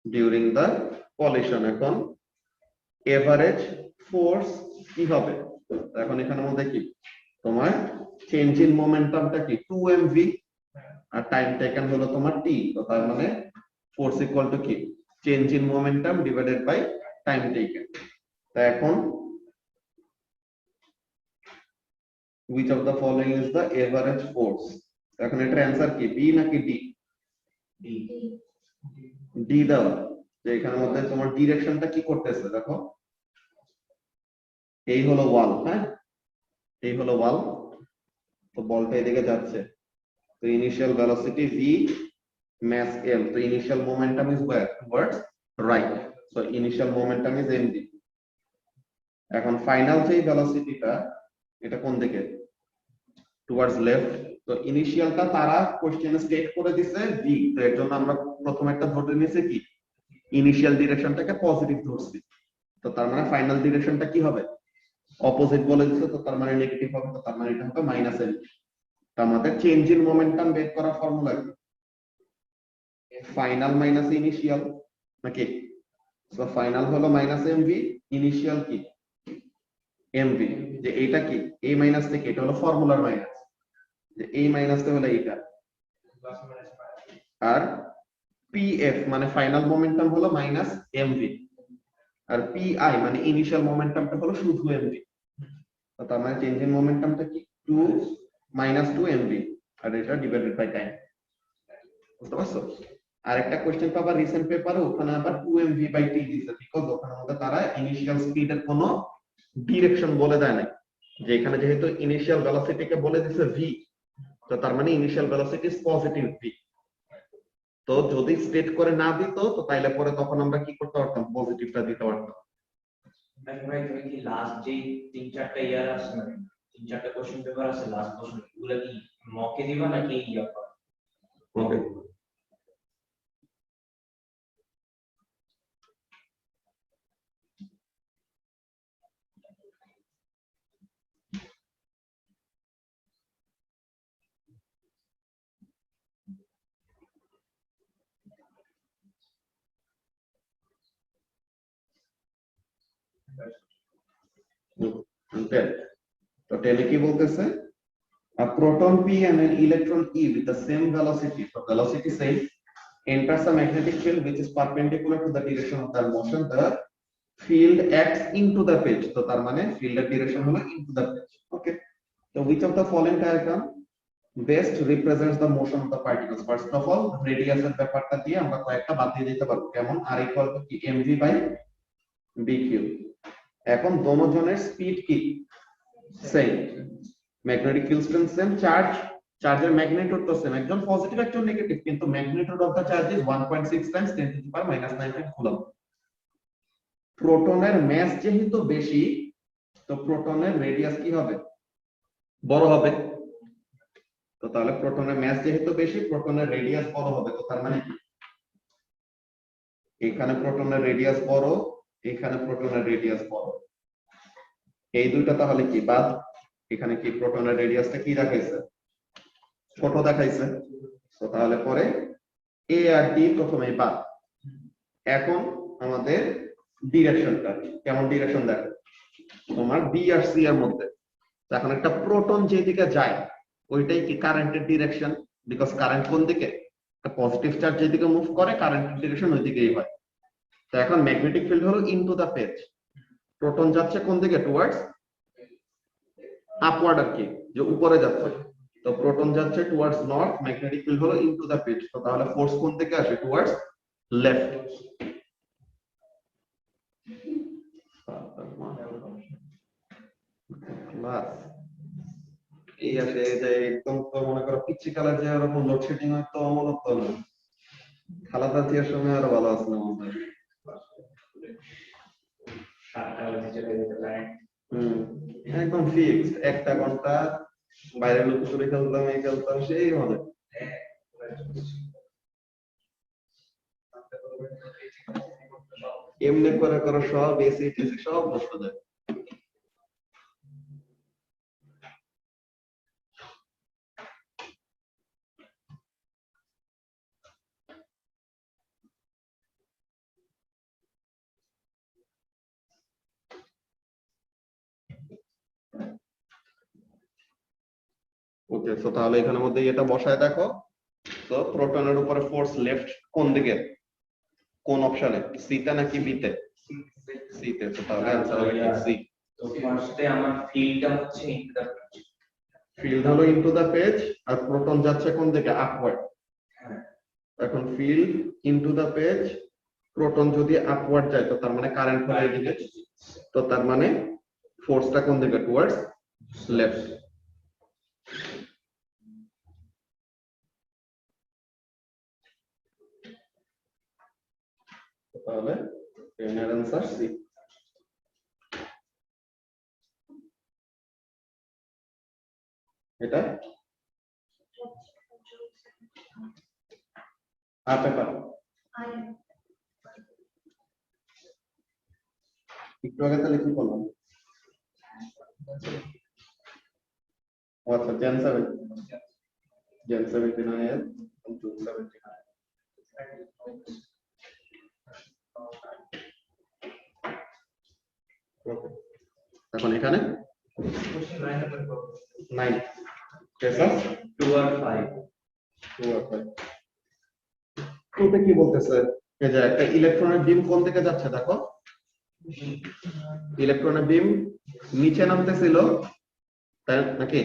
during the collision এখন average force কি হবে এখন এখানের মধ্যে কি তোমার change in মোমেন্টামটা কি 2mv আর time taken হলো তোমার t তো তার মানে ফোর্স ইকুয়াল টু কি change in momentum divided by time taken তো এখন which of the following is the average force এখন এটার অ্যানসার কি বি নাকি ডি
ডি
ডি দাও যে এখানের মধ্যে তোমার ডিরেকশনটা কি করতেছে দেখো এই হলো ওয়াল হ্যাঁ এই হলো ওয়াল তো বলটা এদিকে যাচ্ছে তো initial velocity v mass m তো initial momentum is where towards right so initial momentum is mv এখন ফাইনাল যে ভেলোসিটিটা এটা কোন দিকে towards left তো ইনিশিয়ালটা তারা কোশ্চেনে স্টেট করে দিছে v তো এর জন্য আমরা প্রথম একটা ধরে নিয়েছি কি ইনিশিয়াল ডিরেকশনটাকে পজিটিভ ধরছি তো তার মানে ফাইনাল ডিরেকশনটা কি হবে অপোজিট বলে দিছে তো তার মানে নেগেটিভ হবে তো তার মানে এটা হবে -m তো আমাদের চেঞ্জ ইন মোমেন্টাম বের করার ফর্মুলা কি ফাইনাল মাইনাস ইনিশিয়াল নাকি সো ফাইনাল হলো -mv ইনিশিয়াল কি mv যে এটা কি a মাইনাস থেকে এটা হলো ফর্মুলার মাইনাস যে a মাইনাসটা হলো এটা আর pf মানে ফাইনাল মোমেন্টাম হলো -mv আর pi মানে ইনিশিয়াল মোমেন্টামটা হলো শুধু mv তো তার মানে চেঞ্জ ইন মোমেন্টামটা কি 2 আর এটা ডিভাইডেড বাই টাইম বুঝতে পারছো আরেকটা কোশ্চেন পাবা রিসেন্ট পেপারে ওখানে আবার 2mv/t দিয়েছে বিকজ ওখানে মধ্যে তারা ইনিশিয়াল স্পিডের কোনো ডিরেকশন বলে দেয় না যে এখানে যেহেতু ইনিশিয়াল ভেলোসিটিকে বলে দিয়েছে v তো তার মানে initial velocity is positive v তো যদি স্টেট করে না দিত তো তাইলে পরে তখন আমরা কি করতে পারতাম পজিটিভটা দিতে পারতাম
ভাই তুমি কি লাস্ট যে 3-4টা ইয়ার আছে না 3-4টা কোশ্চেন পেপার আছে লাস্ট কোশ্চেন এগুলা কি মকে দিবা নাকি ইয়া
ওকে তো টেনে কি বলতেছে a proton p and an electron e with the same velocity so velocity same enters a magnetic field which is perpendicular to the direction of their motion the field acts into the page তো তার মানে ফিল্ডের direction হলো into the page ওকে তো which of the following diagram best represents the motion of the particles? First of all, radius এর ব্যাপারটা দিয়ে আমরা কয়েকটা বাদ দিয়ে দিতে পারবো, কেমন r equal to কি mv by bq। এখন দোনোজনের স্পিড কি same, magnetic field strength same, চার্জের ম্যাগনিটিউড তো সেম, একজন পজিটিভ একজন নেগেটিভ, কিন্তু magnitude of the charge is 1.6 times 10 to the power -19 coulomb. প্রোটনের মাস যেহেতু বেশি, তো প্রোটনের রেডিয়াস কি হবে, বড় হবে। তো তাহলে প্রোটনের মাস যেহেতু বেশি, প্রোটনের রেডিয়াস বড় হবে। তো তার মানে কি, এখানে প্রোটনের রেডিয়াস বড়, এখানে প্রোটনের রেডিয়াস বড়, এই দুইটা তাহলে কি বাদ। এখানে কি প্রোটনের রেডিয়াসটা কি দেখাইছে, ছোট দেখাইছে। তো তাহলে পরে এ আর ডি প্রথমে বাদ। এখন আমাদের ডিরেকশনটা কেমন, ডিরেকশন দেখো তোমার বি আর সি এর মধ্যে। এখন একটা প্রোটন যেদিকে যায় ওইটাই কি কারেন্টের ডিরেকশন, বিকজ কারেন্ট কোন দিকে, একটা পজিটিভ চার্জ যেদিকে মুভ করে কারেন্টের ডিরেকশন ওই দিকেই হয়। তো এখন ম্যাগনেটিক ফিল্ড হলো ইনটু দা পেজ, প্রোটন যাচ্ছে কোন দিকে, টুয়ার্ডস আপওয়ার্ড আর কি, যে উপরে যাচ্ছে। তো প্রোটন যাচ্ছে টুয়ার্ডস নর্থ, ম্যাগনেটিক ফিল্ড হলো ইনটু দা পেজ। তো তাহলে ফোর্স কোন দিকে আসে, টুয়ার্ডস লেফট। এই আসে যে একদম, তো মনে করো পিচ্ছি কালার যে এরকম লোডশেডিং হয়, তো অমরত্ব না খালাদা জিয়ার সময় আরো ভালো আছে না মনে হয়। একদম ফিক্সড, একটা ঘন্টা বাইরে লুকোচুরি খেলতাম, এই খেলতাম, সেই মনে। এমনি করে করে সব এসি টেসি সব নষ্ট যায়। ওকে, সো তাহলে এখানের মধ্যে এটা বসায় দেখো। তো প্রোটনের উপরে ফোর্স লেফট কোন দিকে, কোন অপশনে, সি তে নাকি বি তে, সি তে। তো তাহলে आंसर হবে কি সি।
তো ফার্স্টে আমার ফিল্ডটা হচ্ছে ইনটু দা পেজ,
ফিল্ড হলো ইনটু দা পেজ, আর প্রোটন যাচ্ছে কোন দিকে, আপওয়ার্ড।
হ্যাঁ
এখন field into the page, proton যদি আপওয়ার্ড যায় তো তার মানে কারেন্ট হলো এইদিকে, তো তার মানে ফোর্সটা কোন দিকে, টুয়ার্ডস লেফট। তাহলে এর आंसर সি। এটা আর পেপার একটু আগে তাহলে কি করলাম, আচ্ছা জেন 7, জেন 79 টু 79। ওকে, এখন এখানে
কোশ্চেন 9 নাম্বার
9 পেসাস
2 আর 5।
2 আর 5। টুতে কি বলতেছে, এই যে একটা ইলেকট্রনের বিম কোন দিকে যাচ্ছে দেখো, ইলেকট্রনের বিম নিচে নামতেছিল, তাই নাকি,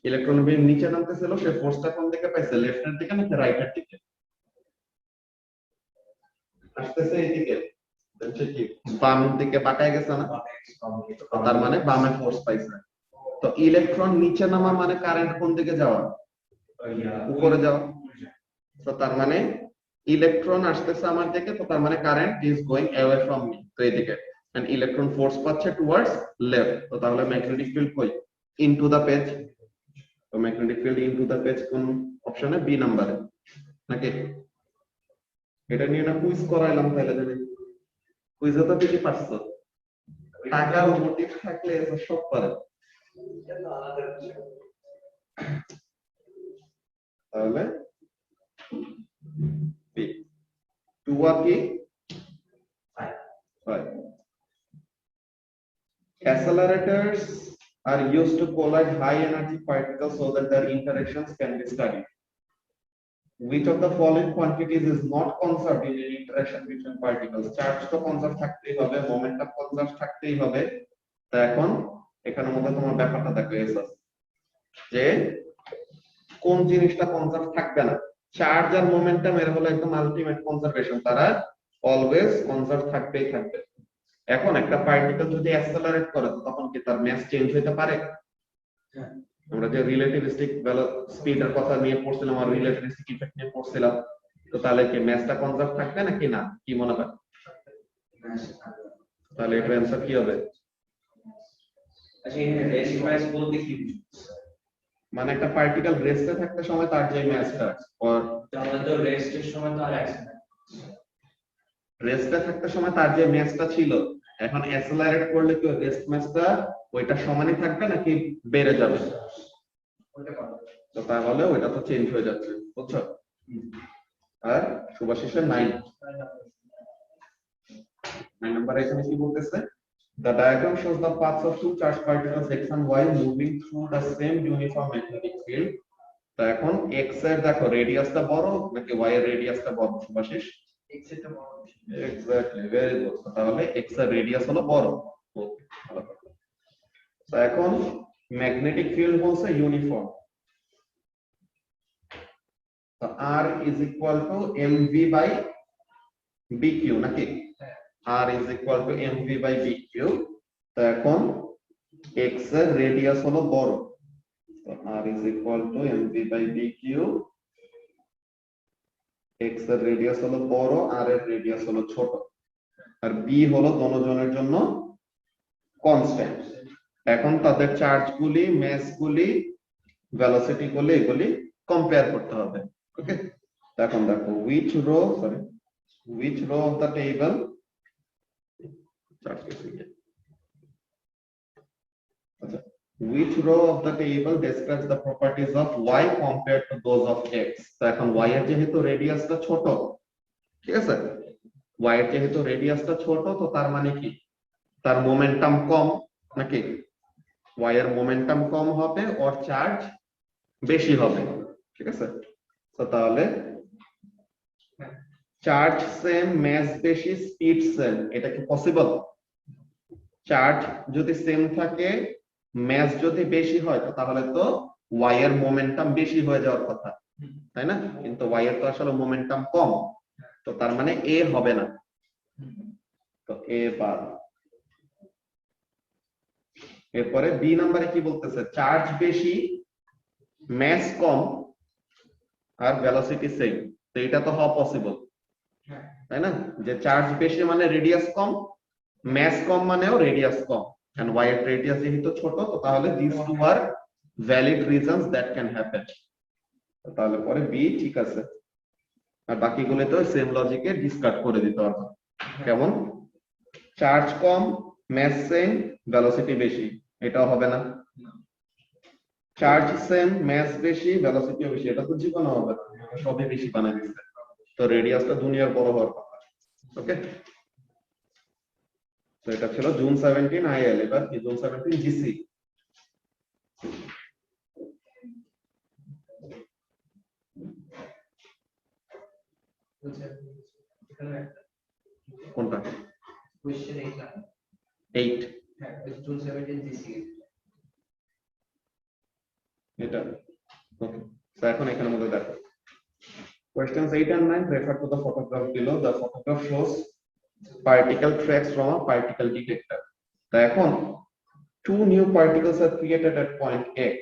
ইলেকট্রনের বিম নিচে নামতেছিল, সে ফোর্সটা কোন দিকে পাইছে, লেফটের দিকে নাকি রাইটের দিকে, আসতেছে এইদিকে, দেখছে কি বাম দিকে বাঁকায় গেছে না, তো তার মানে বামে ফোর্স পাইছে। তো ইলেকট্রন নিচে নামা মানে কারেন্ট কোন দিকে যাওয়া, উপরে যাওয়া। তো তার মানে ইলেকট্রন আসতেছে আমার দিকে, তো তার মানে current is going away from me, তো এইদিকে, এন্ড ইলেকট্রন ফোর্স পাচ্ছে টুয়ার্ডস লেফট। তো তাহলে ম্যাগনেটিক ফিল্ড কই, ইনটু দা পেজ। তো magnetic field into the page কোন অপশনে, বি নাম্বারে নাকি। এটা নিয়ে না কুইজ করাইলাম, তাহলে জানি কুইজে তো কিছু পারছো, টাকার মোটিভ থাকলে এসব সব পারে। তাহলে বি 2 আর কি 5। Accelerators are used to collide high energy particles so that their interactions can be studied. Which of the following quantities is not conserved in an interaction between particles? Charge তো conserve থাকতেই হবে, momentum conserve থাকতেই হবে। তো এখন এখানের মধ্যে তোমার ব্যাপারটা দেখো, এস যে কোন জিনিসটা কনজার্ভ থাকবে না। চার্জ আর মোমেন্টাম এর হলো একদম আলটিমেট কনজারভেশন, তারা অলওয়েজ কনজার্ভ থাকবেই থাকবে। এখন একটা পার্টিকেল যদি অ্যাক্সেলারেট করে তখন কি তার মাস চেঞ্জ হতে পারে? আমরা যে রিলেটিভিস্টিক স্পিডের কথা নিয়ে পড়ছিলাম আর রিলেটিভিস্টিক ইফেক্ট নিয়ে পড়ছিলাম, তো তাহলে কি মাসটা কনজার্ভ থাকবে নাকি না, কি মনে হয়? তাহলে এটার অ্যানসার কি হবে?
আচ্ছা এখানে রেস্ট প্রাইস বলতে কি বুঝছো?
মানে একটা পার্টিকেল রেস্টে থাকতে সময় তার যে মাসটা আর
তাহলে তো রেস্টের সময় তো আর অ্যাক্সিডেন্ট
রেস্টে থাকতে সময় তার যে মাসটা ছিল, এখন অ্যাক্সেলারেট করলে কি রেস্ট মাসটা ওইটা সমানই থাকবে নাকি বেড়ে যাবে?
ওটা করো।
তো তাহলে ওইটা তো চেঞ্জ হয়ে যাচ্ছে, বুঝছো? আর সুভাষিসের 9 নাম্বার এখানে কি বলতেছে? The diagram shows the paths of two charged particles x and y moving through the same uniform magnetic field. তো এখন x এর দেখো রেডিয়াসটা বড় নাকি y এর রেডিয়াসটা বড় সুভাষিস?
x এর টা বড় বেশি।
Exactly, very good. তাহলে x এর রেডিয়াস হলো বড়। তো এখন ম্যাগনেটিক ফিল্ড বলছে ইউনিফর্ম। তো r is equal to mv by bq নাকি?
হ্যাঁ
r is equal to mv by bq। তো এখন x এর রেডিয়াস হলো বড়, তো r is equal to mv by bq। x এর রেডিয়াস হলো বড়, r এর রেডিয়াস হলো ছোট, আর b হলো দোনোজনের জন্য কনস্ট্যান্ট। এখন তাদের চার্জ গুলি, মাস গুলি, ভেলোসিটি গুলি এগুলি কম্পেয়ার করতে হবে। ওকে, এখন দেখো which row of the table which row of the table describes the properties of y compared to those of x? তো এখন y এর যেহেতু রেডিয়াসটা ছোট, ঠিক আছে, y এর যেহেতু রেডিয়াসটা ছোট, তো তার মানে কি তার মোমেন্টাম কম নাকি? y এর মোমেন্টাম কম হবে, ওর চার্জ বেশি হবে, ঠিক আছে। তো তাহলে চার্জ সেম, মাস বেশি, স্পিড সেম, এটা কি পসিবল? চার্জ যদি সেম থাকে, মাস যদি বেশি হয়, তো তাহলে তো y এর মোমেন্টাম বেশি হয়ে যাওয়ার কথা, তাই না? কিন্তু y এর তো আসলে মোমেন্টাম কম, তো তার মানে a হবে না, তো a বাদ। এরপরে বি নাম্বারে কি বলতেছে? চার্জ বেশি, মাস কম, আর ভেলোসিটি সেম। তো এটা তো হওয়া পসিবল,
হ্যাঁ
তাই না? যে চার্জ বেশি মানে রেডিয়াস কম, মাস কম মানেও রেডিয়াস কম, এন্ড y এর রেডিয়াস যেহেতু ছোট, তো তাহলে this two are valid reasons that can happen. তাহলে পরে বি ঠিক আছে, আর বাকিগুলো তো সেম লজিকে ডিসকার্ড করে দিতে হবে। কেমন? চার্জ কম, মাস সেম, ভেলোসিটি বেশি, এটাও হবে না। চার্জ সেম, মাস বেশি, ভেলোসিটি বেশি, এটা তো জীবন হবে না, সবই বেশি বানাই দিচ্ছে, তো রেডিয়াসটা দুনিয়ার বড় হওয়ার কথা। ওকে, তো এটা ছিল জুন 17 আইএল। এবার কি জুন 17 জিসি?
বুঝছেন? এখানে একটা
কোনটা?
কোশ্চেন এইটা
8
হ্যাঁ জুন 17 ডিসি
এটা। ওকে, তো এখন এখানের মধ্যে দেখো questions 8 and 9 refer to the photograph below. The photograph shows particle tracks from a particle detector. তো এখন two new particles are created at point x.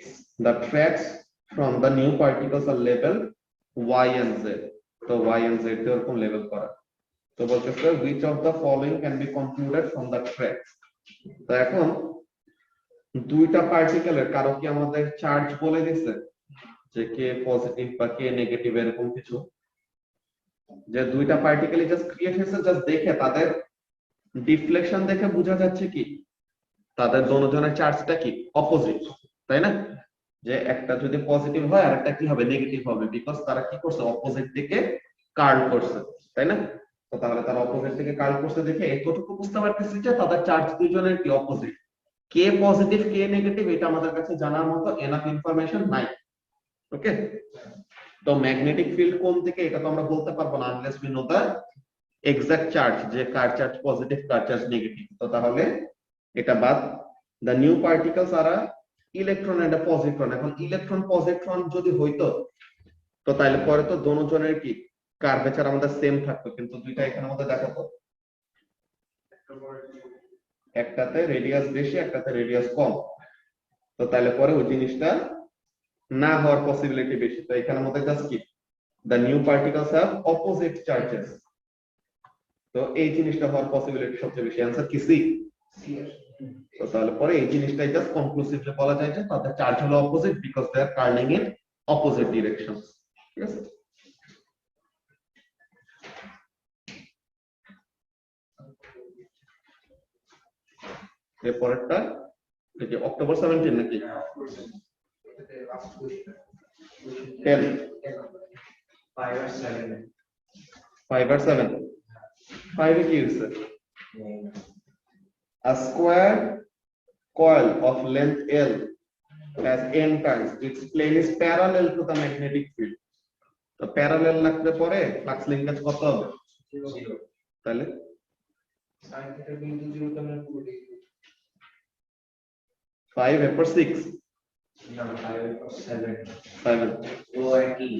The tracks from the new particles are labeled y and z. তো y and z এরকম label করা। তো বলতেছে which of the following can be concluded from the tracks? তো এখন দুইটা পার্টিকেলের কারো কি আমাদের চার্জ বলে দিছে যে কে পজিটিভ বা কে নেগেটিভ এরকম কিছু? যে দুইটা পার্টিকেল জাস্ট ক্রিয়েট হয়েছে, জাস্ট দেখে তাদের ডিফ্লেকশন দেখে বোঝা যাচ্ছে কি তাদের দুজনের চার্জটা কি অপোজিট, তাই না? যে একটা যদি পজিটিভ হয় আর একটা কি হবে নেগেটিভ হবে, বিকজ তারা কি করছে অপোজিট দিকে কার্ল করছে, তাই না? তো তাহলে তারা অপোজিট থেকে কার্ল করছে দেখে এতটুকু বুঝতে পারতেছি যে তাদের চার্জ দুজনের কি অপোজিট। কে পজিটিভ কে নেগেটিভ এটা আমাদের কাছে জানার মতো এনাফ ইনফরমেশন নাই। ওকে, তো ম্যাগনেটিক ফিল্ড কোন দিকে এটা তো আমরা বলতে পারবো না unless we know the exact charge, যে কার চার্জ পজিটিভ কার চার্জ নেগেটিভ। তো তাহলে এটা বাদ। The new particles are a electron and positron. এখন ইলেকট্রন পজিট্রন যদি হইতো তো তাহলে পরে তো দোনোজনের কি কার্ভেচার আমাদের সেম থাকতো, কিন্তু দুইটা এখানে আমাদের দেখাতো একটাতে রেডিয়াস বেশি একটাতে রেডিয়াস কম, তো তাহলে পরে ওই জিনিসটা না হওয়ার পসিবিলিটি বেশি। তো এখানে আমাদের জাস্ট কি the new particles have opposite charges, তো এই জিনিসটা হওয়ার পসিবিলিটি সবচেয়ে বেশি। অ্যানসার কি সি? তো তাহলে পরে এই জিনিসটাই জাস্ট কনক্লুসিভলি বলা যায় যে তাদের চার্জ হলো opposite because they are curling in opposite directions. ঠিক আছে, এরপরেরটা এই যে অক্টোবর 17 নাকি
লাস্ট কোশ্চেন
10
5 আর 7
5 আর 7 5 এ কি হইছে? A square coil of length L has n turns, its plane is parallel to the magnetic field. তো প্যারালাল লাগতে পরে ফ্লাক্স লিংকেজ কত হবে?
0
তাহলে
sin থিটা বিন্দু 0 তে আমরা পুরো দেখব
5 এরপর 6
না 5 আর 7
7
ও একই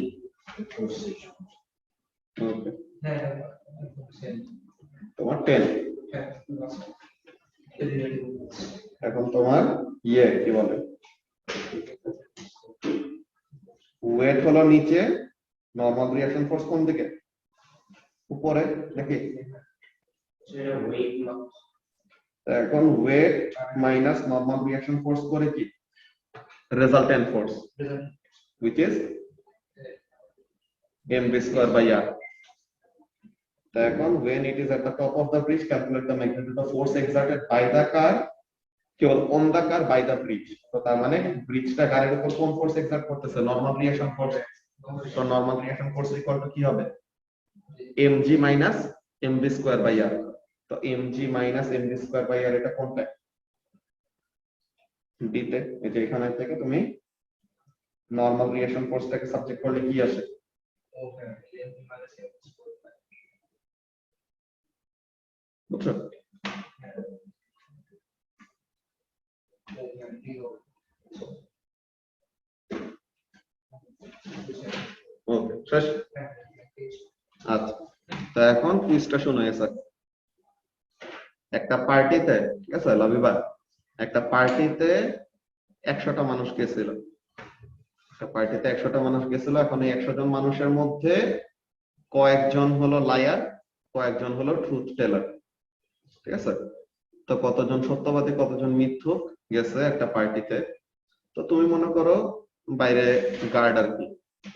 কোর্সে
ওকে
হ্যাঁ সেম
তোমার 10।
হ্যাঁ লাস্ট
এখন তোমার কি বলে ওয়েট হলো নিচে, নরমাল রিঅ্যাকশন ফোর্স কোন দিকে? উপরে নাকি?
সেটা ওয়েট
তো এখন weight minus normal reaction force করে কি resultant force which is mv square by r. তো এখন when it is at the top of the bridge calculate the magnitude of force exerted by the car cable on the car by the bridge। তো তার মানে ব্রিজটা কারের উপর কোন force exert করতেছে? Normal reaction force. তো normal reaction force equal to কি হবে? mg minus mv square by r। তো mg minus mv square by r এটা কোনটা? ডি তে। এই যে এখানে থেকে তুমি নরমাল রিঅ্যাকশন ফোর্সটাকে সাবজেক্ট করলে কি আসে? বুঝছো? ওকে শেষ। আচ্ছা, তো এখন কুইজটা শুনো স্যার। একটা পার্টিতে, ঠিক আছে লাভিবা, একটা পার্টিতে 100টা মানুষ গেছিল। একটা পার্টিতে 100টা মানুষ গেছিল। এখন এই 100 জন মানুষের মধ্যে কয়েকজন হলো লায়ার, কয়েকজন হলো ট্রুথ টেলার। ঠিক আছে, তো কতজন সত্যবাদী কতজন মিথ্যুক গেছে একটা পার্টিতে। তো তুমি মনে করো বাইরে গার্ড আর কি।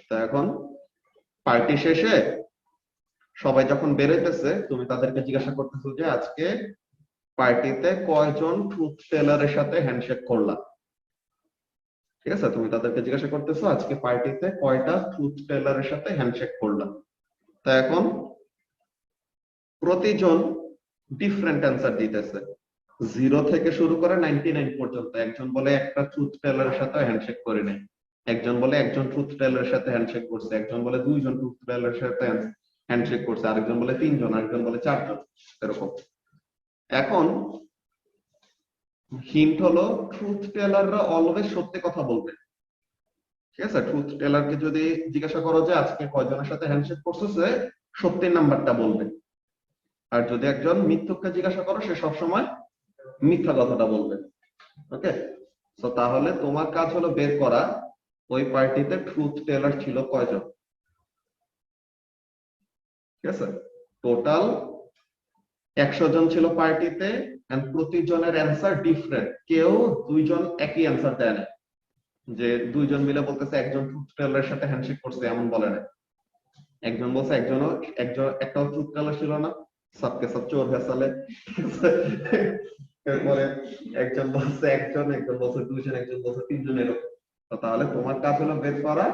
তো এখন পার্টি শেষে সবাই যখন বেরোইতেছে তুমি তাদেরকে জিজ্ঞাসা করতেছো যে আজকে পার্টিতে কয়জন ট্রুথ টেলারের সাথে হ্যান্ডশেক করলা। ঠিক আছে, তুমি তাদেরকে জিজ্ঞাসা করতেছো আজকে পার্টিতে কয়টা ট্রুথ টেলারের সাথে হ্যান্ডশেক করলা। তো এখন প্রতিজন ডিফারেন্ট অ্যান্সার দিতেছে, 0 থেকে শুরু করে 99 পর্যন্ত। একজন বলে একটা ট্রুথ টেলারের সাথে হ্যান্ডশেক করে নাই, একজন বলে একজন ট্রুথ টেলারের সাথে হ্যান্ডশেক করছে, একজন বলে 2জন ট্রুথ টেলারের সাথে হ্যান্ডশেক করছে, আরেকজন বলে 3জন, আরেকজন বলে 4জন, এরকম। এখন হিন্ট হলো ট্রুথ টেলাররা অলওয়েজ সত্যি কথা বলবে। ঠিক আছে, ট্রুথ টেলারকে যদি জিজ্ঞাসা করো যে আজকে কয়জনের সাথে হ্যান্ডশেক করছে, সত্যির নাম্বারটা বলবে। আর যদি একজন মিথ্যুককে জিজ্ঞাসা করো সে সবসময় মিথ্যা কথাটা বলবে। ওকে, তো তাহলে তোমার কাজ হলো বের করা ওই পার্টিতে ট্রুথ টেলার ছিল কয়জন। ঠিক আছে, টোটাল 100 জন ছিল পার্টিতে, এন্ড প্রতিজনের অ্যান্সার ডিফারেন্ট। কেউ 2জন একই অ্যান্সার দেয় না, যে 2জন মিলে বলতেছে একজন ট্রুথ টেলারের সাথে হ্যান্ডশেক করছে, এমন বলে না। একজন বলছে একটাও ট্রুথ টেলার ছিল না, সবকে সব চোর ভেসালে। এরপরে একজন বলছে একজন, একজন বলছে 2জন, একজন বলছে 3জন, এরকম। তো তাহলে তোমার কাজ হলো বের করা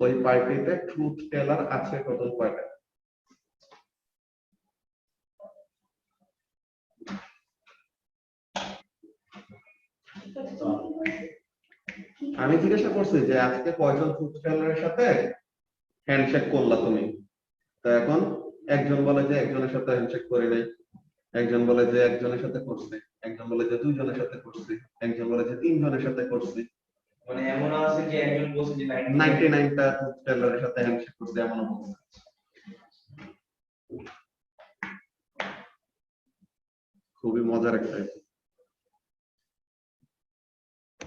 ওই পার্টিতে ট্রুথ টেলার আছে টোটাল কয়টা। আমি জিজ্ঞাসা করছি যে আজকে কয়জন ট্রুথ টেলারের সাথে হ্যান্ডশেক করলা তুমি। তো এখন একজন বলে যে একজনের সাথে হ্যান্ডশেক করি নাই, একজন বলে যে একজনের সাথে করছে, একজন বলে যে দুইজনের সাথে করছে, একজন বলে যে তিনজনের সাথে করছে,
মানে এমন আছে যে একজন বলছে যে
99টা টেলারের সাথে হ্যান্ডশেক করছে এমনও বলছে। খুবই মজার একটা